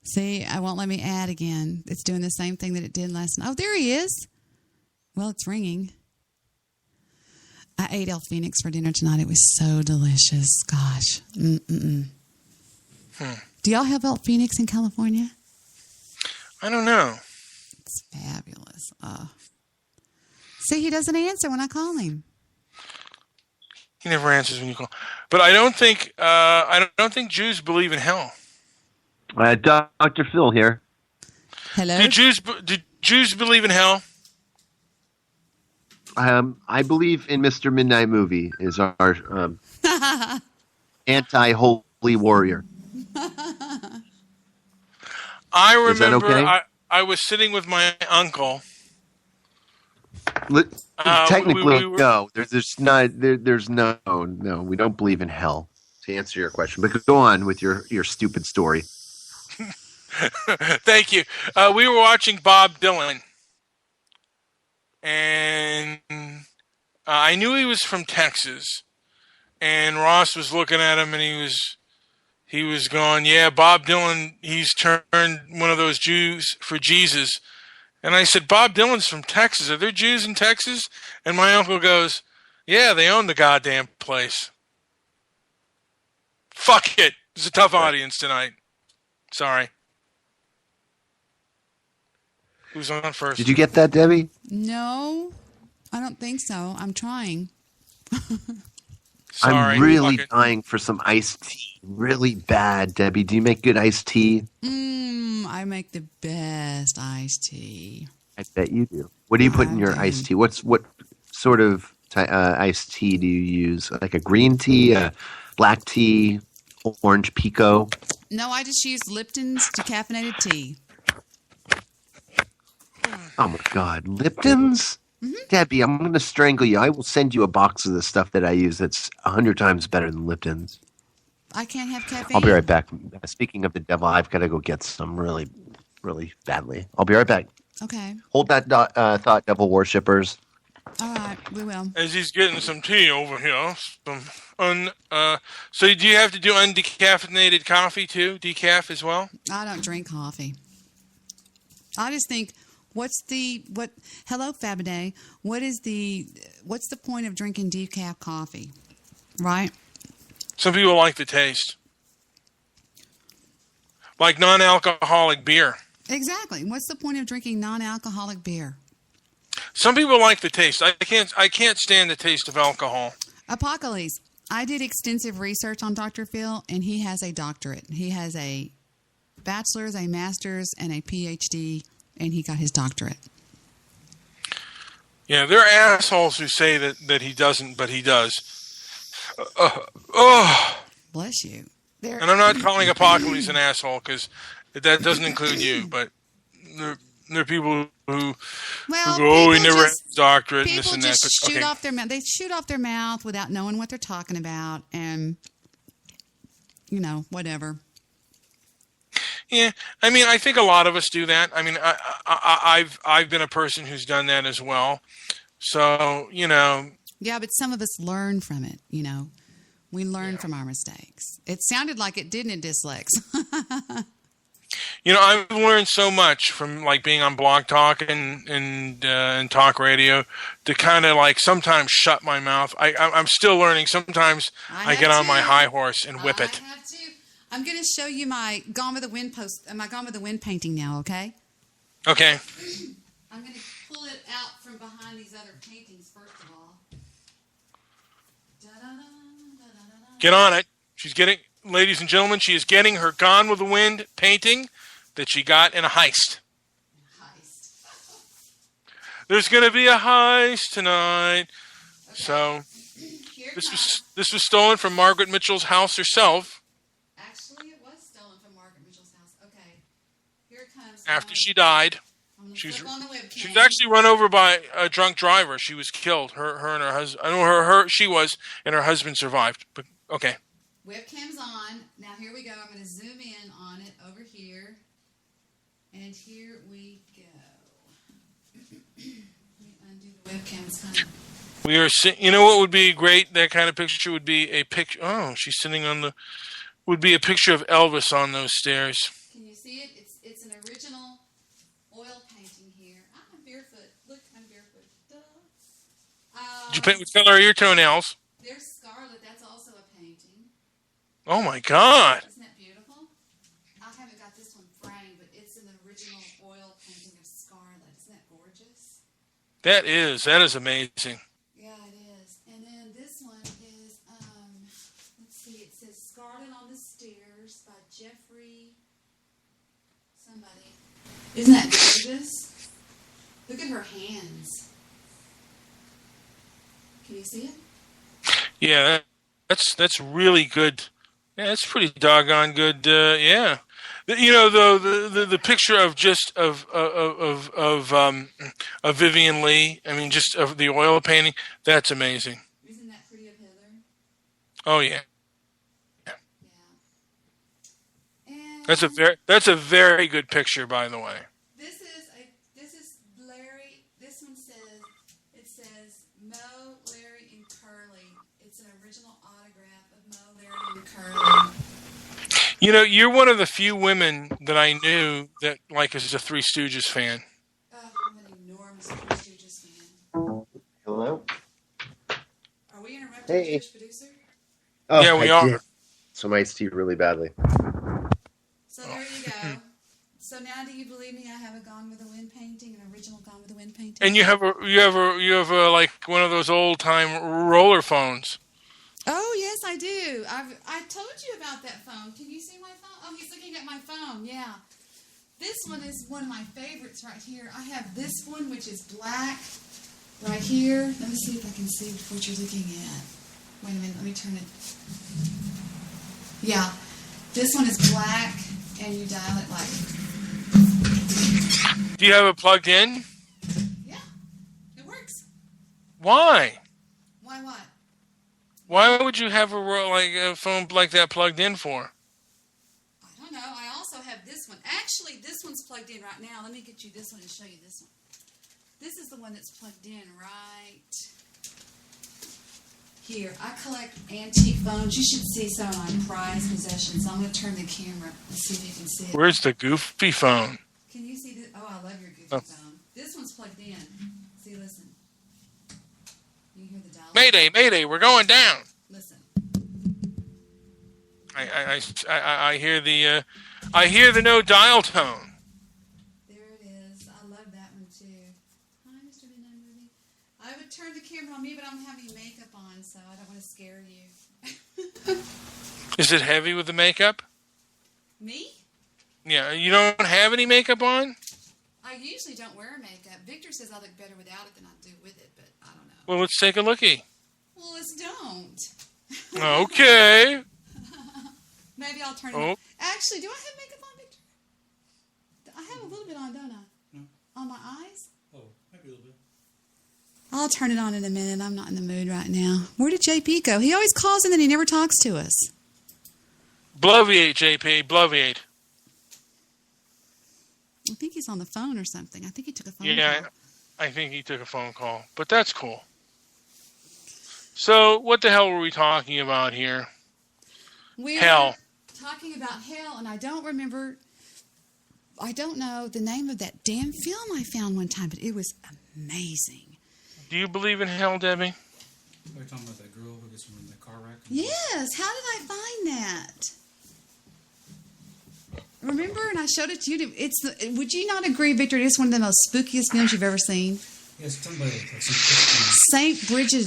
See, I won't let me add again. It's doing the same thing that it did last night. Oh, there he is. Well, it's ringing. I ate El Phoenix for dinner tonight. It was so delicious. Gosh. Do y'all have El Phoenix in California?
I don't know.
It's fabulous. See, he doesn't answer when I call him.
He never answers when you call. But I don't think Jews believe in hell.
Dr. Phil here.
Hello.
Do Jews believe in hell?
I believe in Mr. Midnight Movie is our anti-holy warrior.
I remember
is that okay?
I was sitting with my uncle.
Technically, no. There's no, we don't believe in hell, to answer your question. But go on with your stupid story.
Thank you. We were watching Bob Dylan, and I knew he was from Texas. And Ross was looking at him, and he was going, "Yeah, Bob Dylan. He's turned one of those Jews for Jesus." And I said, "Bob Dylan's from Texas. Are there Jews in Texas?" And my uncle goes, "Yeah, they own the goddamn place." Fuck it. It's a tough audience tonight. Sorry. Who's on first?
Did you get that, Debbie?
No, I don't think so. I'm trying.
Sorry.
I'm really dying for some iced tea. Really bad, Debbie. Do you make good iced tea?
I make the best iced tea.
I bet you do. What do you put in your iced tea? What sort of iced tea do you use? Like a green tea, a black tea, orange pico?
No, I just use Lipton's decaffeinated tea.
Oh my God, Lipton's? Debbie, I'm going to strangle you. I will send you a box of the stuff that I use that's 100 times better than Lipton's.
I can't have caffeine.
I'll be right back. Speaking of the devil, I've got to go get some really, really badly. I'll be right back.
Okay.
Hold that thought, devil worshippers.
All right, we will.
As he's getting some tea over here. So do you have to do undecaffeinated coffee too? Decaf as well?
I don't drink coffee. I just think, hello, Fabiday, what's the point of drinking decaf coffee, right?
Some people like the taste. Like non-alcoholic beer.
Exactly. What's the point of drinking non-alcoholic beer?
Some people like the taste. I can't stand the taste of alcohol.
Apocalypse. I did extensive research on Dr. Phil, and he has a doctorate. He has a bachelor's, a master's, and a PhD, and he got his doctorate.
Yeah, there are assholes who say that he doesn't, but he does.
Bless you.
And I'm not calling Apocalypse an asshole, because that doesn't include you, but there are people who go, he never had a doctorate and this and that.
Shoot off their mouth. They shoot off their mouth without knowing what they're talking about, and whatever.
Yeah, I mean, I think a lot of us do that. I mean, I've been a person who's done that as well. So
Yeah, but some of us learn from it. We learn from our mistakes. It sounded like it didn't, Dyslex.
I've learned so much from being on Blog Talk and talk radio to kind of sometimes shut my mouth. I'm still learning. Sometimes I get on my high horse and whip it.
I have to. I'm going to show you my Gone with the Wind my Gone with the Wind painting now. Okay.
Okay.
I'm going to pull it out from behind these other paintings first of all.
Get on it. Ladies and gentlemen, she is getting her Gone with the Wind painting that she got in a heist. There's going to be a heist tonight. Okay. So this was stolen from Margaret Mitchell's house herself.
Actually, it was stolen from Margaret Mitchell's house. Okay. Here it comes.
After she died. She was actually run over by a drunk driver. She was killed. Her and her husband. I know she was, and her husband survived. But okay.
Webcam's on. Now here we go. I'm going to zoom in on it over here. And here we go. Let me undo the webcam.
We are. What would be great? That kind of picture would be a picture. Oh, she's sitting on would be a picture of Elvis on those stairs.
Can you see it? It's an original oil painting here. I'm barefoot. Look, I'm barefoot.
Did you paint what color are your toenails?
They're scarlet. That's also a painting.
Oh my God.
Isn't that beautiful? I haven't got this one framed, but it's an original oil painting of scarlet. Isn't that gorgeous?
That is amazing.
Yeah, it is. And then this one is, let's see, it says Scarlet on the Stairs by Jeffrey somebody. Isn't that gorgeous? Look at her hands. Can you see it?
Yeah, that's really good. Yeah, that's pretty doggone good. Yeah, the picture of Vivian Lee. I mean, just of the oil painting. That's amazing.
Isn't that pretty of Heather?
Oh yeah.
And
That's a very good picture, by the way.
This is Larry. This one says Mo, Larry, and Curly. It's an original autograph of Mo, Larry, and Curly.
You know, you're one of the few women that I knew that is a Three Stooges fan.
Oh, I'm an enormous Three Stooges fan.
Hello?
Are we interrupting the Jewish producer?
Oh,
Yeah, we
I
are.
did. So my iced tea really badly.
So there you go. So now, do you believe me? I have a Gone with the Wind painting, an original Gone with the Wind painting.
And you have a like one of those old time roller phones.
Oh yes, I do. I told you about that phone. Can you see my phone? Oh, he's looking at my phone. Yeah. This one is one of my favorites right here. I have this one, which is black, right here. Let me see if I can see what you're looking at. Wait a minute. Let me turn it. Yeah. This one is black, and you dial it like.
Do you have it plugged in?
Yeah. It works.
Why?
Why what?
Why would you have a phone like that plugged in for?
I don't know. I also have this one. Actually, this one's plugged in right now. Let me get you this one and show you this one. This is the one that's plugged in right here. I collect antique phones. You should see some of my prized possessions. I'm going to turn the camera and see if you can see it.
Where's the goofy phone?
Can you see this? Oh, I love your goofy phone. This one's plugged in. See, listen. You hear the dial?
Mayday, mayday, we're going down.
Listen.
I hear the no dial tone.
There it is. I love that one too. Hi, Mr. Midnight Movie. I would turn the camera on me, but I'm having makeup on, so I don't want to scare you.
Is it heavy with the makeup?
Me?
Yeah, you don't have any makeup on?
I usually don't wear makeup. Victor says I look better without it than I do with it, but I don't know.
Well, let's take a lookie.
Well, let's don't.
Okay.
Maybe I'll turn it on. Actually, do I have makeup on, Victor? I have a little bit on, don't I?
No.
On my eyes?
Oh, maybe a little bit.
I'll turn it on in a minute. I'm not in the mood right now. Where did JP go? He always calls and then he never talks to us.
Bloviate, JP. Bloviate.
I think he's on the phone or something. I think he took a phone
Yeah,
call.
I think he took a phone call, but that's cool. So, what the hell were we talking about here?
We
hell.
are talking about hell, and I don't know the name of that damn film I found one time, but it was amazing.
Do you believe in hell, Debbie?
Are you talking about that girl who gets in the car wreck?
Yes. How did I find that? Remember, and I showed it to you. Would you not agree, Victor? It's one of the most spookiest films you've ever seen.
Yes, somebody like some Christian.
Saint Bridget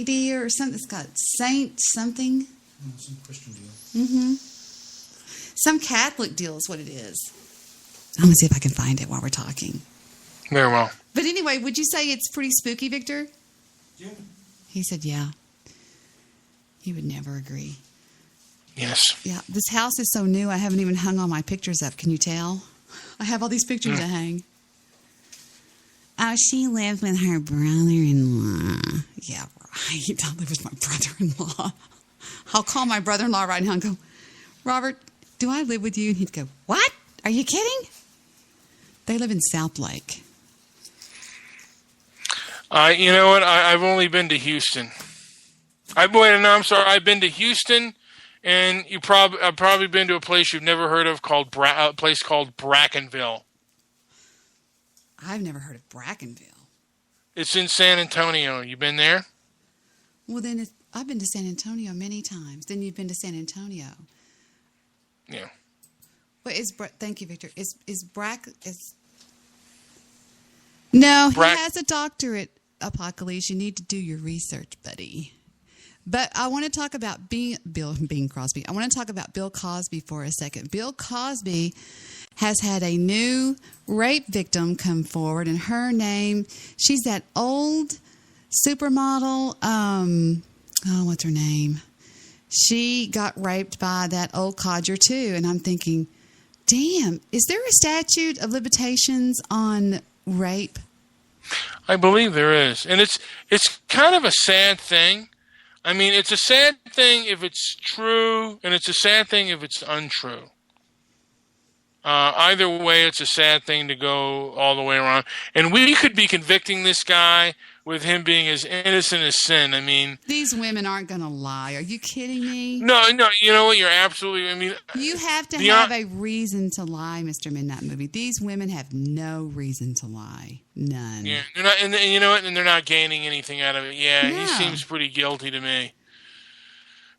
D or something. It's got Saint something.
No, some Christian deal.
Mm-hmm. Some Catholic deal is what it is. I'm gonna see if I can find it while we're talking.
Very well.
But anyway, would you say it's pretty spooky, Victor?
Yeah.
He said, yeah. He would never agree.
Yes.
Yeah, this house is so new, I haven't even hung all my pictures up. Can you tell? I have all these pictures to hang. Oh, she lives with her brother-in-law. Yeah, right. I live with my brother-in-law. I'll call my brother-in-law right now and go, Robert, do I live with you? And he'd go, what? Are you kidding? They live in South Lake.
You know what? I've only been to Houston. I'm sorry. I've been to Houston, and I've probably been to a place you've never heard of called a place called Brackenville.
I've never heard of Brackenville.
It's in San Antonio. You been there?
Well, then I've been to San Antonio many times. Then you've been to San Antonio.
Yeah.
What is thank you, Victor. No, he has a doctorate, Apocalypse. You need to do your research, buddy. But I want to talk about Bing Crosby. I want to talk about Bill Cosby for a second. Bill Cosby has had a new rape victim come forward, and her name, she's that old supermodel. What's her name? She got raped by that old codger too, and I'm thinking, damn, is there a statute of limitations on rape?
I believe there is, and it's kind of a sad thing. I mean, it's a sad thing if it's true, and it's a sad thing if it's untrue. Either way, it's a sad thing to go all the way around. And we could be convicting this guy with him being as innocent as sin. I mean,
these women aren't going to lie. Are you kidding me?
No. You know what? You're absolutely. I mean,
you have to have a reason to lie, Mr. Midnight Movie. These women have no reason to lie. None.
Yeah, they're not. And you know what? And they're not gaining anything out of it. Yeah,
No.
He seems pretty guilty to me.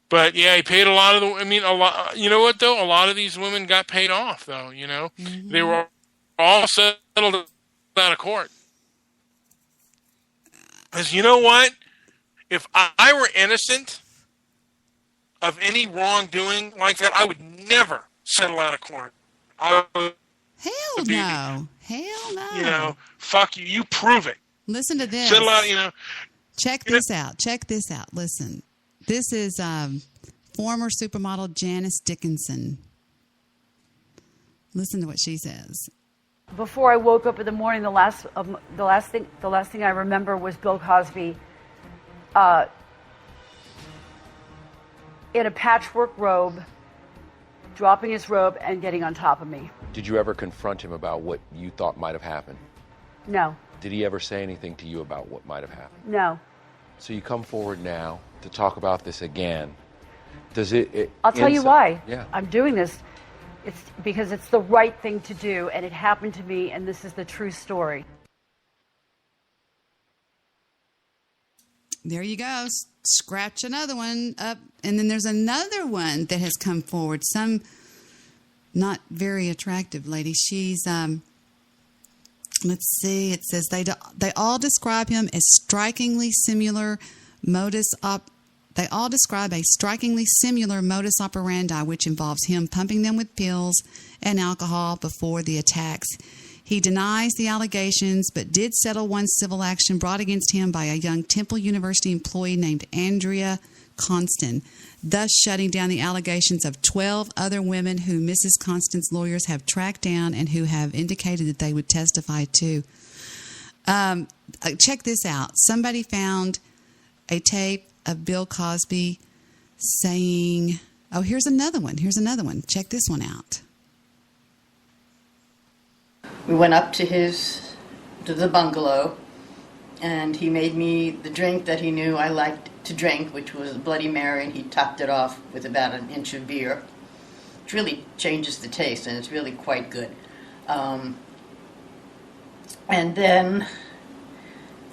But yeah, he paid a lot of the. I mean, a lot. You know what though? A lot of these women got paid off though. You know, they were all settled out of court. Because you know what? If I were innocent of any wrongdoing like that, I would never settle out of court. I would
Hell no. Hell no.
You know, fuck you. You prove it.
Listen to this.
Settle out, you know.
Check this out. Check this out. Listen. This is former supermodel Janice Dickinson. Listen to what she says.
Before I woke up in the morning, the last thing I remember was Bill Cosby in a patchwork robe, dropping his robe and getting on top of me.
Did you ever confront him about what you thought might have happened?
No.
Did he ever say anything to you about what might have happened?
No.
So you come forward now to talk about this again. Does it
I'll tell you why.
Yeah.
I'm doing this. It's because it's the right thing to do, and it happened to me, and this is the true story.
There you go. Scratch another one up. And then there's another one that has come forward. Some not very attractive lady. She's, let's see, it says they all describe him as strikingly similar They all describe a strikingly similar modus operandi, which involves him pumping them with pills and alcohol before the attacks. He denies the allegations, but did settle one civil action brought against him by a young Temple University employee named Andrea Constant, thus shutting down the allegations of 12 other women who Mrs. Constant's lawyers have tracked down and who have indicated that they would testify to. Check this out. Somebody found a tape of Bill Cosby saying, oh, here's another one. Check this one out.
We went up to the bungalow, and he made me the drink that he knew I liked to drink, which was a Bloody Mary, and he topped it off with about an inch of beer, which really changes the taste, and it's really quite good. And then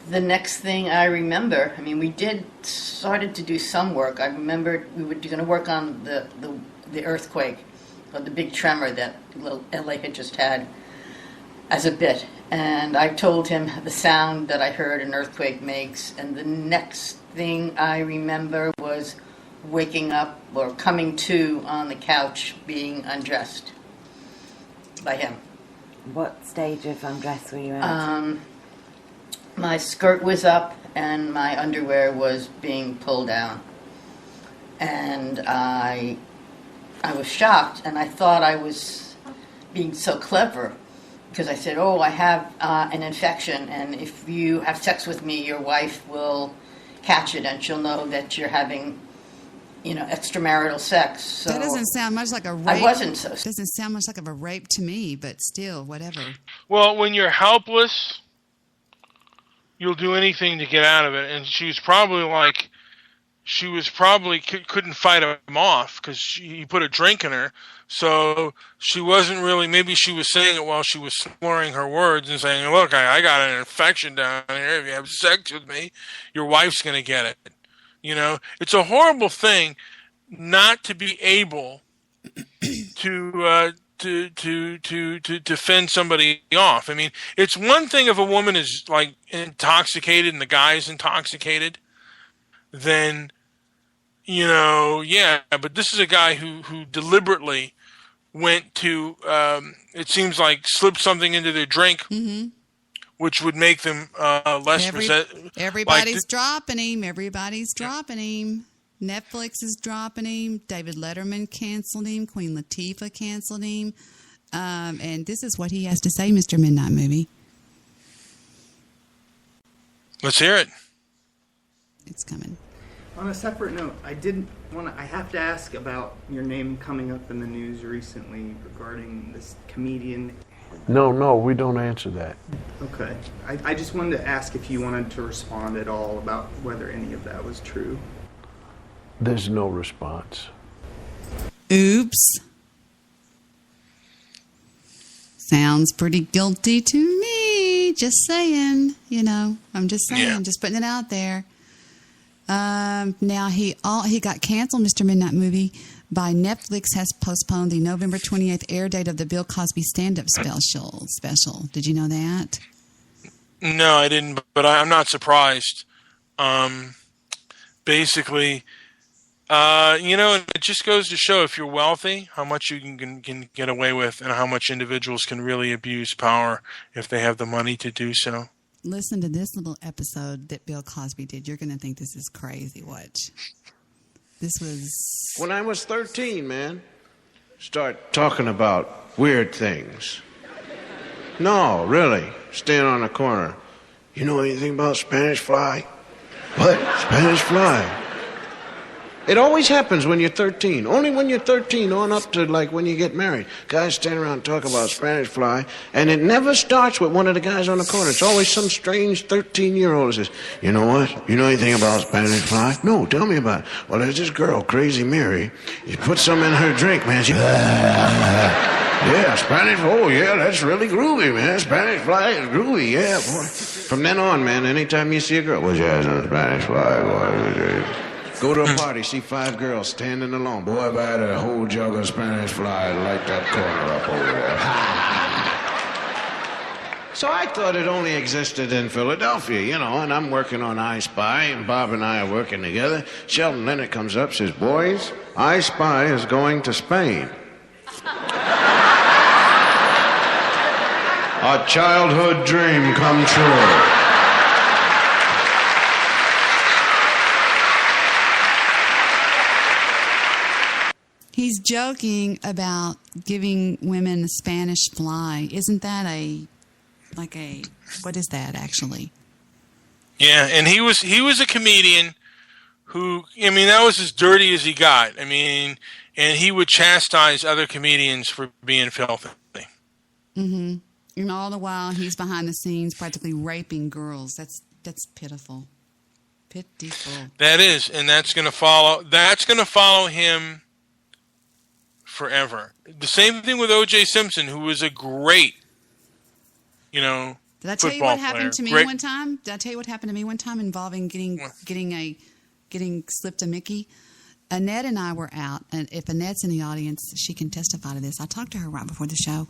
the next thing I remember, I mean, we started to do some work. I remember we were going to work on the earthquake, or the big tremor that little LA had just had as a bit. And I told him the sound that I heard an earthquake makes. And the next thing I remember was waking up or coming to on the couch being undressed by him.
What stage of undress were you at?
My skirt was up and my underwear was being pulled down. And I was shocked, and I thought I was being so clever because I said, oh, I have an infection, and if you have sex with me, your wife will catch it and she'll know that you're having, extramarital sex. So
that doesn't sound much like a rape.
I wasn't so.
Doesn't sound much like a rape to me, but still, whatever.
Well, when you're helpless, you'll do anything to get out of it. And she was probably couldn't fight him off because he put a drink in her. So she wasn't really, maybe she was saying it while she was slurring her words and saying, look, I got an infection down here. If you have sex with me, your wife's going to get it. It's a horrible thing not to be able to fend somebody off. I mean, it's one thing if a woman is like intoxicated and the guy's intoxicated, then, but this is a guy who deliberately went to, it seems like slipped something into their drink, which would make them less
Everybody's dropping him. Everybody's dropping him. Netflix is dropping him. David Letterman canceled him. Queen Latifah canceled him. And this is what he has to say, Mr. Midnight Movie.
Let's hear it.
It's coming.
On a separate note, I have to ask about your name coming up in the news recently regarding this comedian.
No, we don't answer that.
Okay. I just wanted to ask if you wanted to respond at all about whether any of that was true.
There's no response.
Oops. Sounds pretty guilty to me. Just saying, I'm just saying, just putting it out there. Now he got canceled, Mr. Midnight Movie, by Netflix has postponed the November 28th air date of the Bill Cosby stand-up special. Did you know that?
No, I didn't, but I'm not surprised. Basically, it just goes to show if you're wealthy, how much you can get away with and how much individuals can really abuse power if they have the money to do so.
Listen to this little episode that Bill Cosby did. You're going to think this is crazy. Watch. This was...
When I was 13, man. Start talking about weird things. No, really. Stand on the corner. You know anything about Spanish fly? What? Spanish fly? It always happens when you're 13. Only when you're 13 on up to like when you get married. Guys stand around and talk about Spanish fly, and it never starts with one of the guys on the corner. It's always some strange 13-year-old who says, you know what? You know anything about Spanish fly? No, tell me about it. Well, there's this girl, Crazy Mary. You put some in her drink, man. She... Yeah, Spanish, oh yeah, that's really groovy, man. Spanish fly is groovy, yeah, boy. From then on, man, anytime you see a girl, what's your eyes on Spanish fly, boy? Go to a party, see 5 girls standing alone. Boy, if I had a whole jug of Spanish fly, I'd light that corner up over there. So I thought it only existed in Philadelphia, and I'm working on I Spy, and Bob and I are working together. Sheldon Leonard comes up, says, boys, I Spy is going to Spain. A childhood dream come true.
He's joking about giving women a Spanish fly. Isn't that what is that actually?
Yeah, and he was a comedian who, that was as dirty as he got. And he would chastise other comedians for being filthy.
Mm-hmm. And all the while he's behind the scenes practically raping girls. That's pitiful. Pitiful.
That is, and that's going to follow him forever. The same thing with O.J. Simpson, who was a great,
Did I tell you what happened to me one time? Did I tell you what happened to me one time involving getting slipped a Mickey? Annette and I were out, and if Annette's in the audience, she can testify to this. I talked to her right before the show.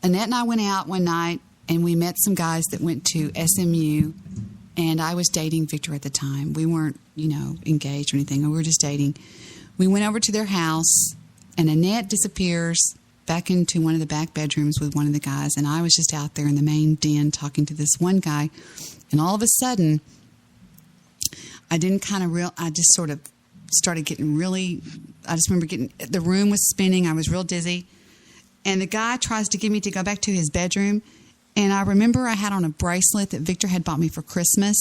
Annette and I went out one night, and we met some guys that went to SMU, and I was dating Victor at the time. We weren't, engaged or anything. We were just dating. We went over to their house, and Annette disappears back into one of the back bedrooms with one of the guys, and I was just out there in the main den talking to this one guy, and all of a sudden, I just sort of started getting really, I just remember the room was spinning, I was real dizzy, and the guy tries to get me to go back to his bedroom, and I remember I had on a bracelet that Victor had bought me for Christmas,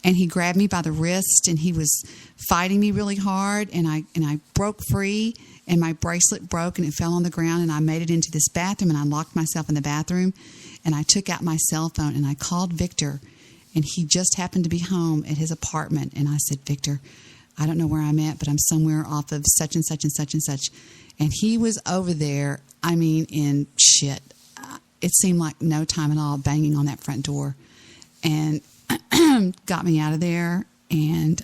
and he grabbed me by the wrist, and he was fighting me really hard, and I broke free, and my bracelet broke, and it fell on the ground, and I made it into this bathroom, and I locked myself in the bathroom, and I took out my cell phone, and I called Victor, and he just happened to be home at his apartment, and I said, Victor, I don't know where I'm at, but I'm somewhere off of such and such and such and such, and he was over there, in shit. It seemed like no time at all, banging on that front door, and got me out of there, and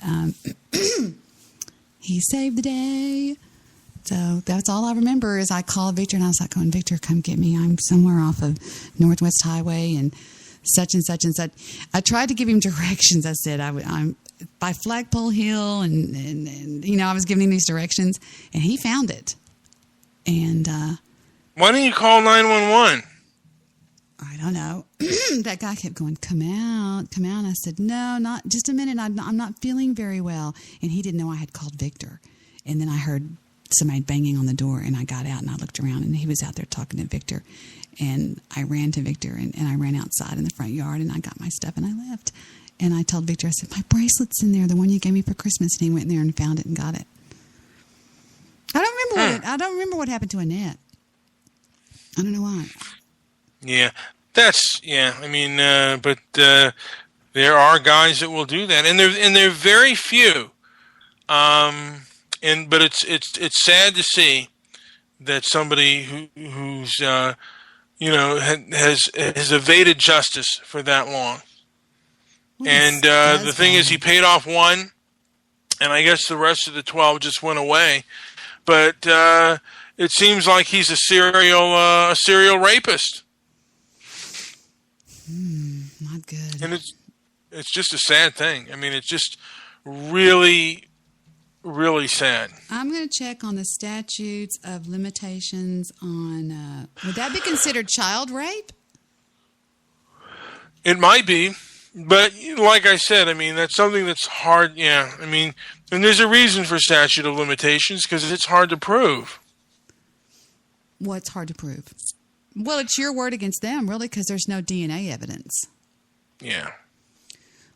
he saved the day. So that's all I remember is I called Victor, and I was like, going, Victor, come get me. I'm somewhere off of Northwest Highway and such and such and such. I tried to give him directions. I said, I'm by Flagpole Hill, and I was giving him these directions, and he found it. And
why didn't you call 911?
I don't know. That guy kept going, come out. And I said, no, not just a minute. I'm not feeling very well. And he didn't know I had called Victor. And then I heard somebody banging on the door, and I got out, and I looked around, and he was out there talking to Victor. And I ran to Victor, and I ran outside in the front yard, and I got my stuff, and I left. And I told Victor, I said, my bracelet's in there, the one you gave me for Christmas. And he went in there and found it and got it. I don't remember what happened to Annette. I don't know why.
Yeah, I mean, but there are guys that will do that, and they're very few. But it's sad to see that somebody who's has evaded justice for that long. And the thing is, he paid off one, and I guess the rest of the 12 just went away. But it seems like he's a serial rapist.
Not good.
And it's just a sad thing. I mean, it's just really, really sad.
I'm going to check on the statutes of limitations on. Would that be considered child rape?
It might be, but like I said, I mean, that's something that's hard. Yeah, I mean, and there's a reason for statute of limitations because it's hard to prove.
What's hard to prove? Well, it's your word against them, really, because there's no DNA evidence.
Yeah.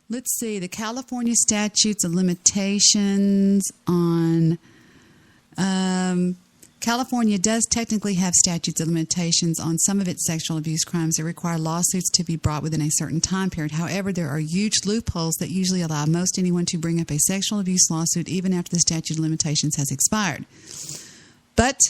Let's see. The California statutes of limitations on... California does technically have statutes of limitations on some of its sexual abuse crimes that require lawsuits to be brought within a certain time period. However, there are huge loopholes that usually allow most anyone to bring up a sexual abuse lawsuit even after the statute of limitations has expired. But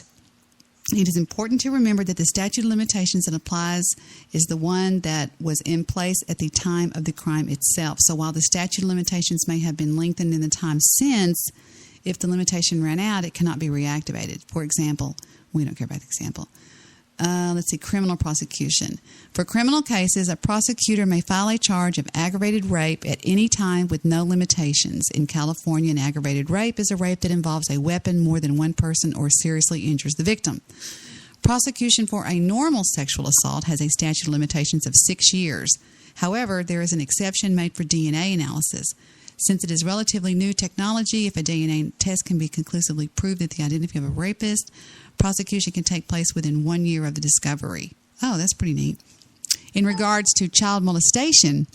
it is important to remember that the statute of limitations that applies is the one that was in place at the time of the crime itself. So while the statute of limitations may have been lengthened in the time since, if the limitation ran out, it cannot be reactivated. For example, we don't care about the example. Let's see, criminal prosecution. For criminal cases, a prosecutor may file a charge of aggravated rape at any time with no limitations. In California, an aggravated rape is a rape that involves a weapon, more than one person, or seriously injures the victim. Prosecution for a normal sexual assault has a statute of limitations of 6 years. However, there is an exception made for DNA analysis. Since it is relatively new technology, if a DNA test can be conclusively prove that the identity of a rapist, prosecution can take place within 1 year of the discovery. Oh, that's pretty neat. In regards to child molestation,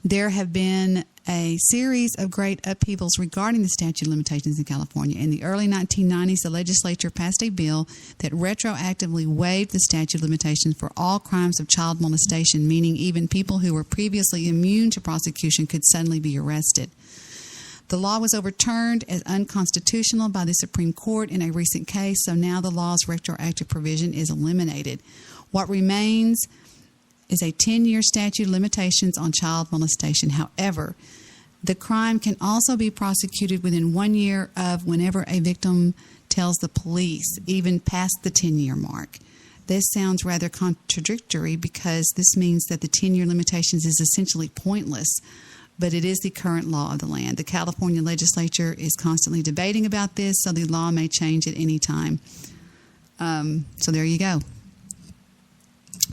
there have been a series of great upheavals regarding the statute of limitations in California. In the early 1990s, the legislature passed a bill that retroactively waived the statute of limitations for all crimes of child molestation, meaning even people who were previously immune to prosecution could suddenly be arrested. The law was overturned as unconstitutional by the Supreme Court in a recent case, so now the law's retroactive provision is eliminated. What remains is a 10-year statute of limitations on child molestation. However, the crime can also be prosecuted within 1 year of whenever a victim tells the police, even past the 10-year mark. This sounds rather contradictory because this means that the 10-year limitations is essentially pointless, but it is the current law of the land. The California legislature is constantly debating about this, so the law may change at any time. So there you go.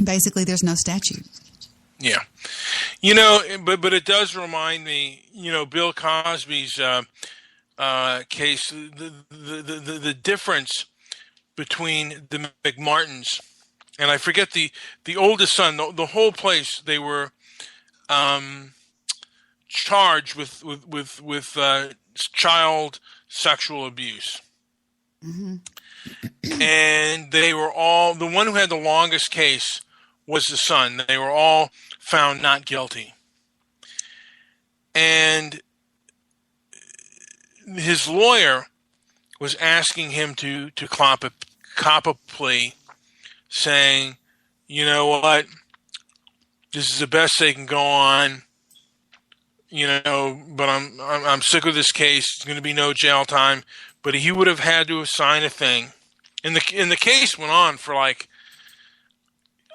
Basically, there's no statute.
Yeah. You know, but it does remind me, you know, Bill Cosby's case, the difference between the McMartins, and I forget the oldest son, the whole place, they were charged with child sexual abuse. Mm-hmm. And they were all, the one who had the longest case was the son. They were all found not guilty. And his lawyer was asking him to cop a plea, saying, you know what, this is the best they can go on, you know, but I'm sick of this case. It's going to be no jail time. But he would have had to have signed a thing. And the case went on for like,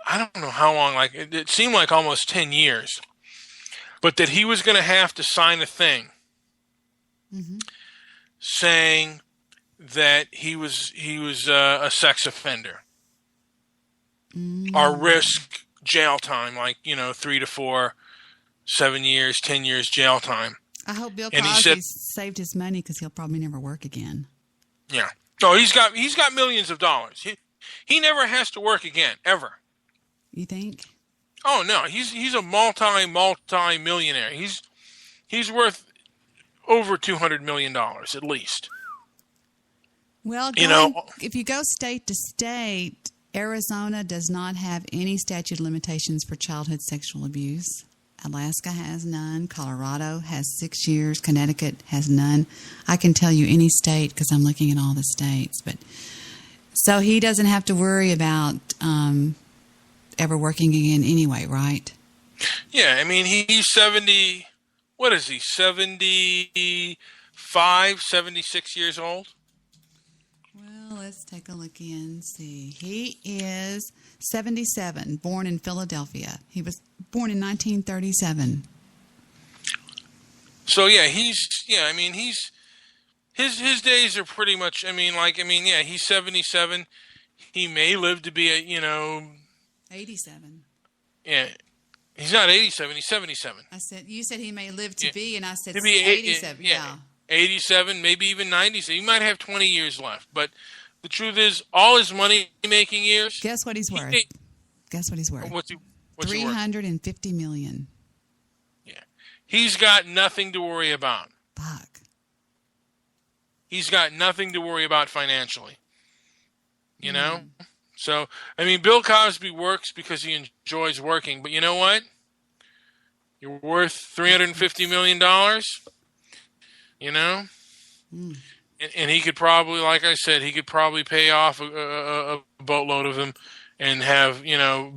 I don't know how long, like it seemed like almost 10 years. But that he was going to have to sign a thing saying that he was a sex offender or risk jail time, like, you know, 3 to 4, 7 years, 10 years jail time.
I hope Bill Cosby saved his money because he'll probably never work again.
Yeah. No, he's got millions of dollars. He never has to work again, ever.
You think?
Oh no, he's a multi-millionaire. He's worth over $200 million at least.
Well, if you go state to state, Arizona does not have any statute of limitations for childhood sexual abuse. Alaska has none. Colorado has 6 years. Connecticut has none. I can tell you any state because I'm looking at all the states. But so he doesn't have to worry about ever working again anyway, right?
Yeah, I mean, he's 70, what is he, 75, 76 years old?
Well, let's take a look and see. He is 77, born in Philadelphia. He was born in 1937.
So, yeah, his days are pretty much, he's 77. He may live to be
87.
Yeah. He's not 87, he's 77.
You said he may live to be, and I said
to be
87. Yeah.
87, maybe even 97. He might have 20 years left. But the truth is, all his money-making years...
Guess what he's worth? Guess what he's worth?
What's he worth?
$350 million.
Yeah. He's got nothing to worry about.
Fuck.
He's got nothing to worry about financially. You know? So, Bill Cosby works because he enjoys working. But you know what? You're worth $350 million. You know? And he could probably, like I said, pay off a boatload of them and have,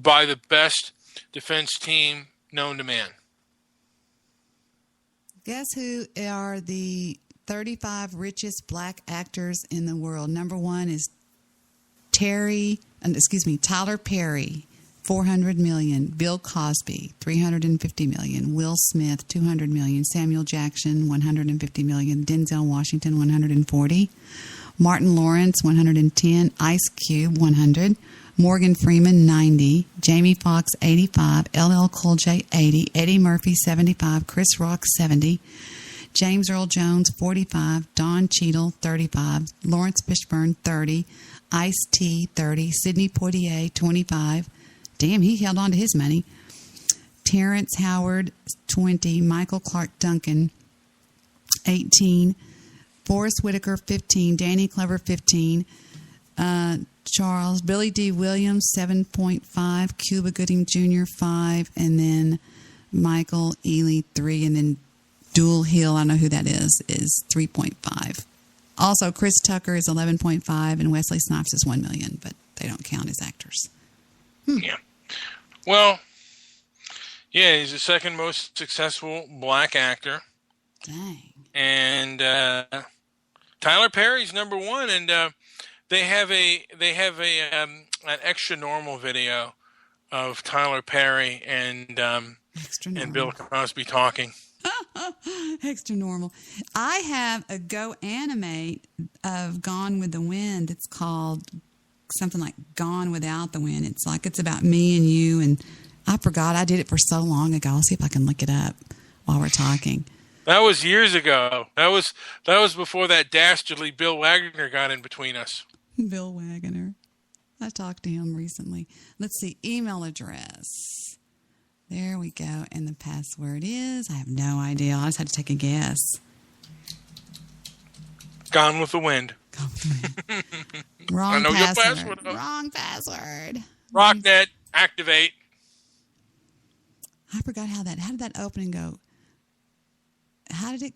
buy the best defense team known to man.
Guess who are the 35 richest black actors in the world? Number one is Tyler Perry, $400 million. Bill Cosby, $350 million. Will Smith, $200 million. Samuel Jackson, $150 million. Denzel Washington, $140. Martin Lawrence, $110. Ice Cube, $100. Morgan Freeman, $90. Jamie Foxx, $85. LL Cool J, $80. Eddie Murphy, $75. Chris Rock, $70. James Earl Jones, $45. Don Cheadle, $35. Lawrence Fishburne, $30. Ice-T, $30. Sidney Poitier, $25. Damn, he held on to his money. Terrence Howard, $20. Michael Clark Duncan, $18. Forrest Whitaker, $15. Danny Glover, $15. Charles Billy D. Williams, $7.5. Cuba Gooding Jr., $5. And then Michael Ealy, $3. And then Dual Hill, I don't know who that is 3.5. Also, Chris Tucker is 11.5, and Wesley Snipes is $1 million, but they don't count as actors.
Yeah. Well, yeah, he's the second most successful black actor.
Dang.
And Tyler Perry's number one, and they have an extra normal video of Tyler Perry and Bill Cosby talking.
Extra normal. I have a Go Animate of Gone with the Wind. It's called something like Gone Without the Wind. It's about me and you, and I forgot. I did it for so long ago. I'll see if I can look it up while we're talking.
That was years ago. That was before that dastardly Bill Wagner got in between us.
Bill Wagner. I talked to him recently. Let's see. Email address. There we go. And the password is, I have no idea. I just had to take a guess.
Gone with the Wind.
Gone with the Wind. Wrong password. Wrong password.
Rocknet, activate.
I forgot how did that open and go?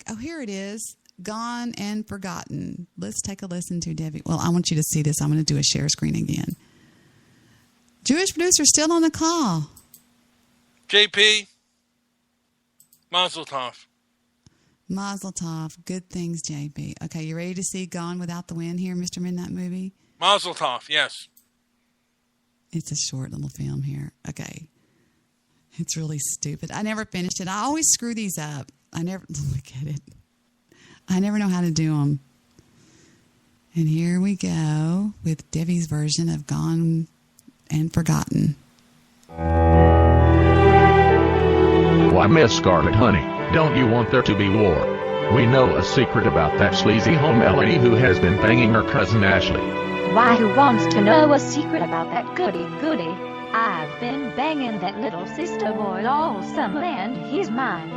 Oh, here it is. Gone and Forgotten. Let's take a listen to Debbie. Well, I want you to see this. I'm going to do a share screen again. Jewish producer still on the call.
JP, Mazel Tov.
Mazel Tov. Good things, JP. Okay, you ready to see Gone Without the Wind here, Mr. Midnight Movie?
Mazel Tov, yes.
It's a short little film here. Okay. It's really stupid. I never finished it. I always screw these up. I never look at it. I never know how to do them. And here we go with Debbie's version of Gone and Forgotten.
Why, Miss Scarlet, honey, don't you want there to be war? We know a secret about that sleazy home lady who has been banging her cousin Ashley.
Why, who wants to know a secret about that goody-goody?
I've been banging that little sister boy all summer and he's mine.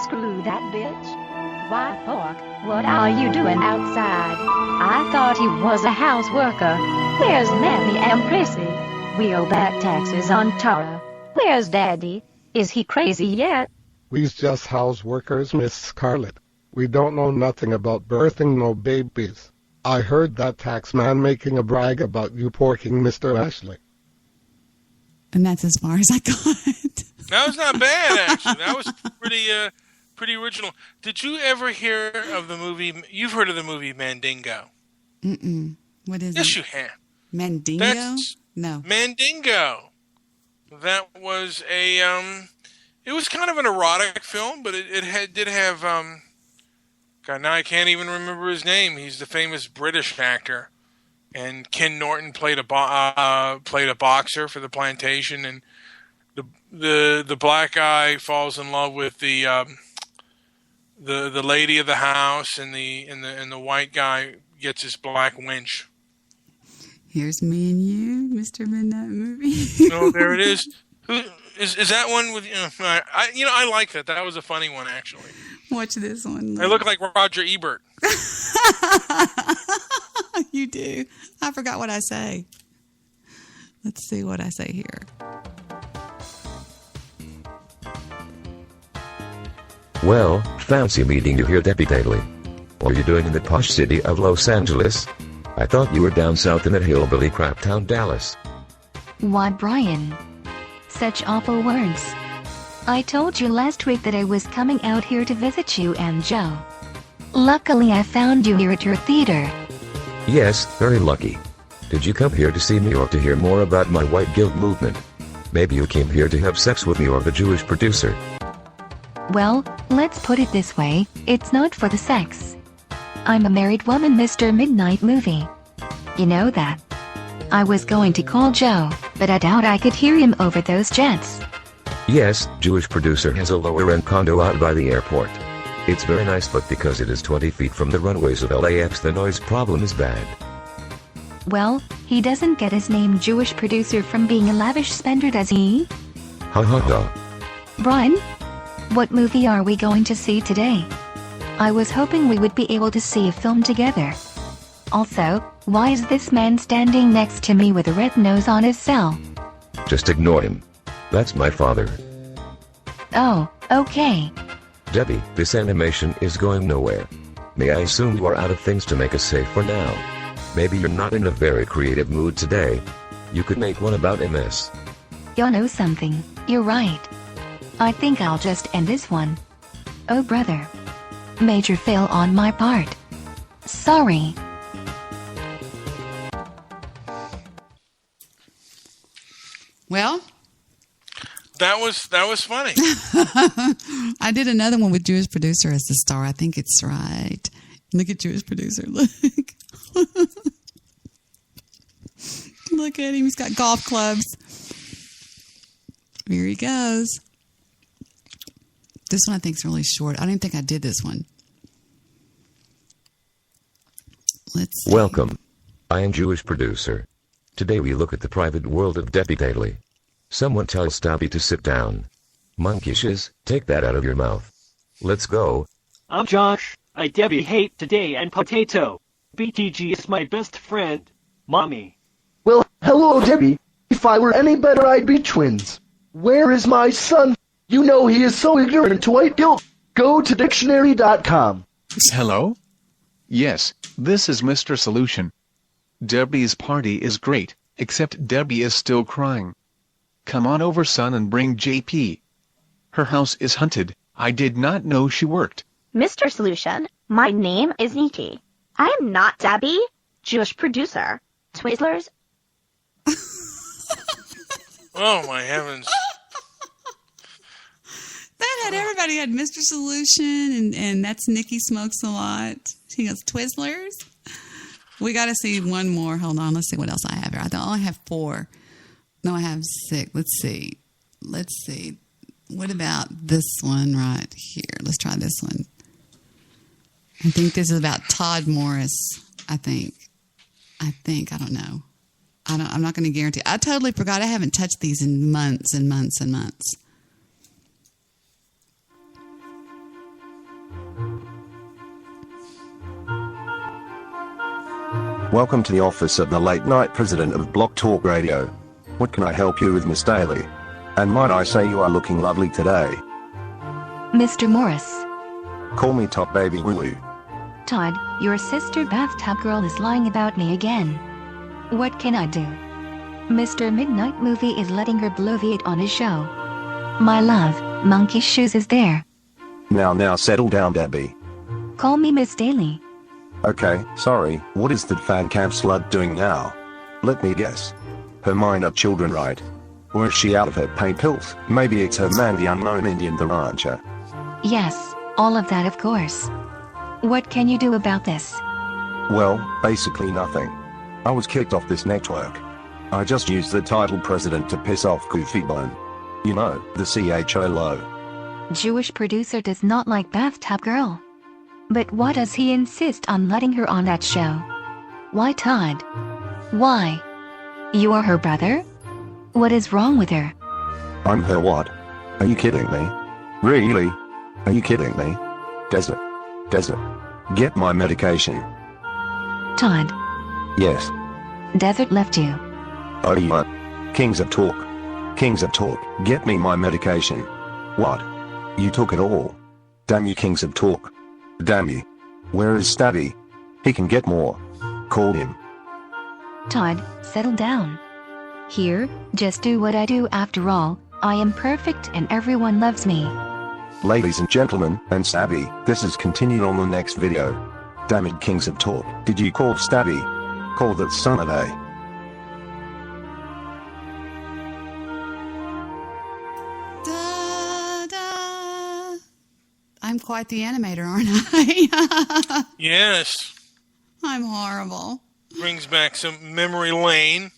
Screw that bitch. Why, Pork, what are you doing outside? I thought he was a house worker. Where's Mammy and Prissy? We owe back taxes on Tara. Where's Daddy? Is he crazy yet?
We's just house workers, Miss Scarlett. We don't know nothing about birthing no babies. I heard that tax man making a brag about you porking Mr. Ashley.
And that's as far as I got.
That was not bad, actually. That was pretty original. Did you ever hear of the movie? You've heard of the movie Mandingo?
Mm-mm. What is it?
Yes, you have.
Mandingo? No.
Mandingo. That was a it was kind of an erotic film, but it did have God, now I can't even remember his name. He's the famous British actor, and Ken Norton played a boxer for the plantation, and the black guy falls in love with the lady of the house, and the white guy gets his black wench.
Here's me and you, Mr. Midnight Movie.
Oh, there it is. Who is that one with? I like that. That was a funny one, actually.
Watch this one.
I look like Roger Ebert.
You do. I forgot what I say. Let's see what I say here.
Well, fancy meeting you here, Debbie Daly. What are you doing in the posh city of Los Angeles? I thought you were down south in that hillbilly crap town, Dallas.
Why, Brian? Such awful words. I told you last week that I was coming out here to visit you and Joe. Luckily, I found you here at your theater.
Yes, very lucky. Did you come here to see me or to hear more about my white guilt movement? Maybe you came here to have sex with me or the Jewish producer.
Well, let's put it this way, it's not for the sex. I'm a married woman, Mr. Midnight Movie. You know that. I was going to call Joe, but I doubt I could hear him over those jets.
Yes, Jewish producer has a lower-end condo out by the airport. It's very nice, but because it is 20 feet from the runways of LAX, the noise problem is bad.
Well, he doesn't get his name Jewish producer from being a lavish spender, does he?
Ha ha ha.
Brian? What movie are we going to see today? I was hoping we would be able to see a film together. Also, why is this man standing next to me with a red nose on his cell?
Just ignore him. That's my father.
Oh, okay.
Debbie, this animation is going nowhere. May I assume you are out of things to make us safe for now? Maybe you're not in a very creative mood today. You could make one about MS.
You know something, you're right. I think I'll just end this one. Oh brother. Major fail on my part. Sorry.
Well,
that was funny.
I did another one with Jewish producer as the star. I think it's right. Look at Jewish producer. Look. Look at him. He's got golf clubs. Here he goes. This one I think is really short. I don't even think I did this one. Let's see.
Welcome. I am Jewish producer. Today we look at the private world of Debbie Daly. Someone tell Stabby to sit down. Monkishes, take that out of your mouth. Let's go.
I'm Josh. I Debbie hate today and potato. BTG is my best friend. Mommy.
Well, hello, Debbie. If I were any better, I'd be twins. Where is my son? You know he is so ignorant to white guilt. Go to dictionary.com.
Hello? Yes, this is Mr. Solution. Debbie's party is great, except Debbie is still crying. Come on over, son, and bring JP. Her house is haunted. I did not know she worked.
Mr. Solution, my name is Nikki. I am not Debbie, Jewish producer. Twizzlers.
Oh, my heavens.
That had everybody had Mr. Solution, and that's Nikki Smokes a Lot. He goes, Twizzlers. We got to see one more. Hold on. Let's see what else I have here. I only have 4. No, I have 6. Let's see. What about this one right here? Let's try this one. I think this is about Todd Morris. I think. I don't know. I'm not going to guarantee. I totally forgot. I haven't touched these in months and months and months.
Welcome to the office of the late night president of Block Talk Radio. What can I help you with, Miss Daly? And might I say you are looking lovely today.
Mr. Morris.
Call me Top Baby Woo Woo.
Todd, your sister bathtub girl is lying about me again. What can I do? Mr. Midnight Movie is letting her bloviate on his show. My love, Monkey Shoes is there.
Now settle down, Debbie.
Call me Miss Daly.
Okay, sorry, what is that fan camp slut doing now? Let me guess. Her minor children, right? Or is she out of her paint pills? Maybe it's her man, the unknown Indian, the rancher.
Yes, all of that of course. What can you do about this?
Well, basically nothing. I was kicked off this network. I just used the title president to piss off Goofy Bone. You know, the CHO low.
Jewish producer does not like bathtub girl. But why does he insist on letting her on that show? Why, Todd? Why? You are her brother? What is wrong with her?
I'm her what? Are you kidding me? Really? Are you kidding me? Desert. Get my medication.
Todd.
Yes.
Desert left you.
Oh yeah. Kings of Talk. Get me my medication. What? You took it all. Damn you, Kings of Talk. Damn you. Where is Stabby? He can get more. Call him.
Todd, settle down. Here, just do what I do. After all, I am perfect and everyone loves me.
Ladies and gentlemen, and Stabby, this is continued on the next video. Damn it, Kings of Talk. Did you call Stabby? Call that son of a...
I'm quite the animator, aren't I?
Yes.
I'm horrible.
Brings back some memory lane.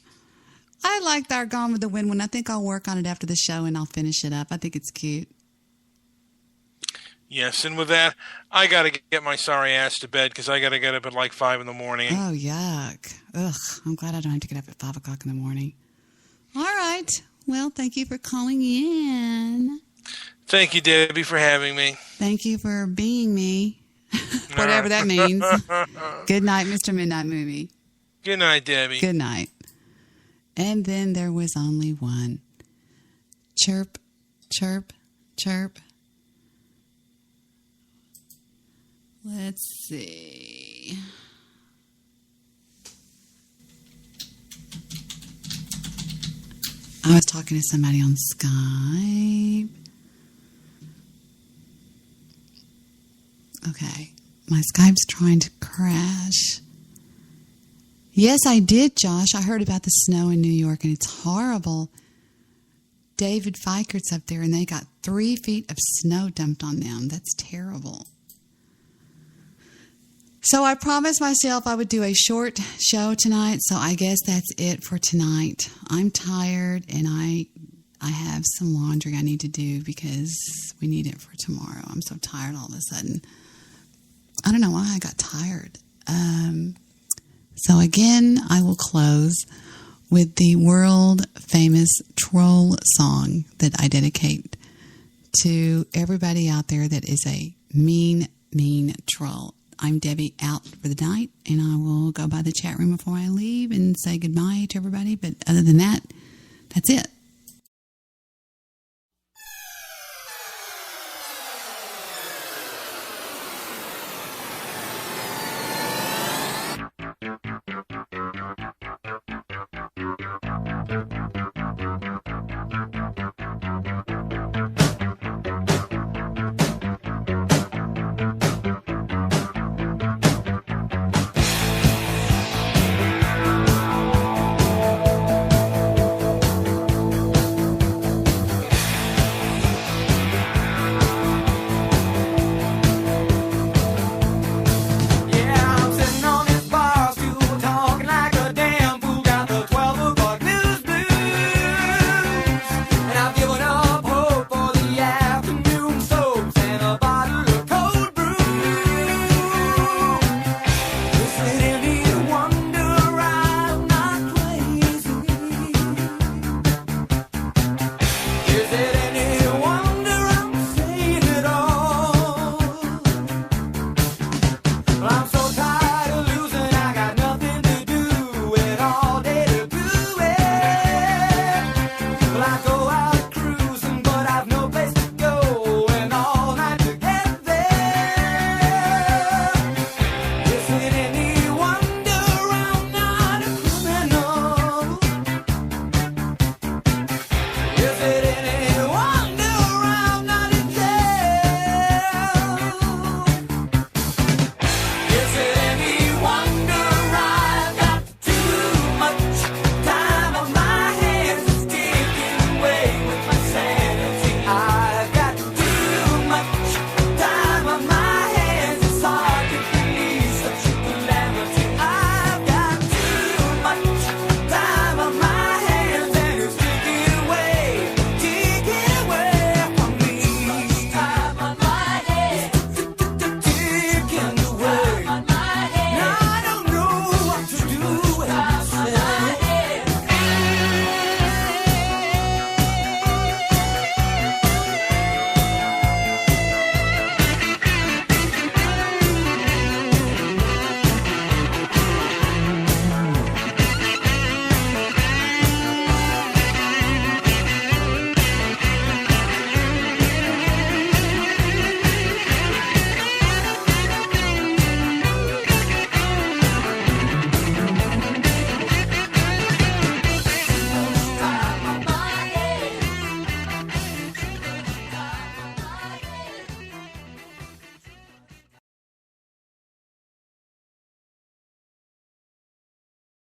I like our Gone with the Wind one. I think I'll work on it after the show and I'll finish it up. I think it's cute.
Yes, and with that, I got to get my sorry ass to bed because I got to get up at like 5 in the morning.
Oh, yuck. Ugh, I'm glad I don't have to get up at 5 o'clock in the morning. All right. Well, thank you for calling in.
Thank you, Debbie, for having me.
Thank you for being me. Whatever that means. Good night, Mr. Midnight Movie.
Good night, Debbie.
Good night. And then there was only one. Chirp, chirp, chirp. Let's see. I was talking to somebody on Skype. Okay, my Skype's trying to crash. Yes, I did, Josh. I heard about the snow in New York, and it's horrible. David Fikert's up there, and they got 3 feet of snow dumped on them. That's terrible. So I promised myself I would do a short show tonight, so I guess that's it for tonight. I'm tired, and I have some laundry I need to do because we need it for tomorrow. I'm so tired all of a sudden. I don't know why I got tired. So again, I will close with the world-famous troll song that I dedicate to everybody out there that is a mean, mean troll. I'm Debbie out for the night, and I will go by the chat room before I leave and say goodbye to everybody. But other than that, that's it.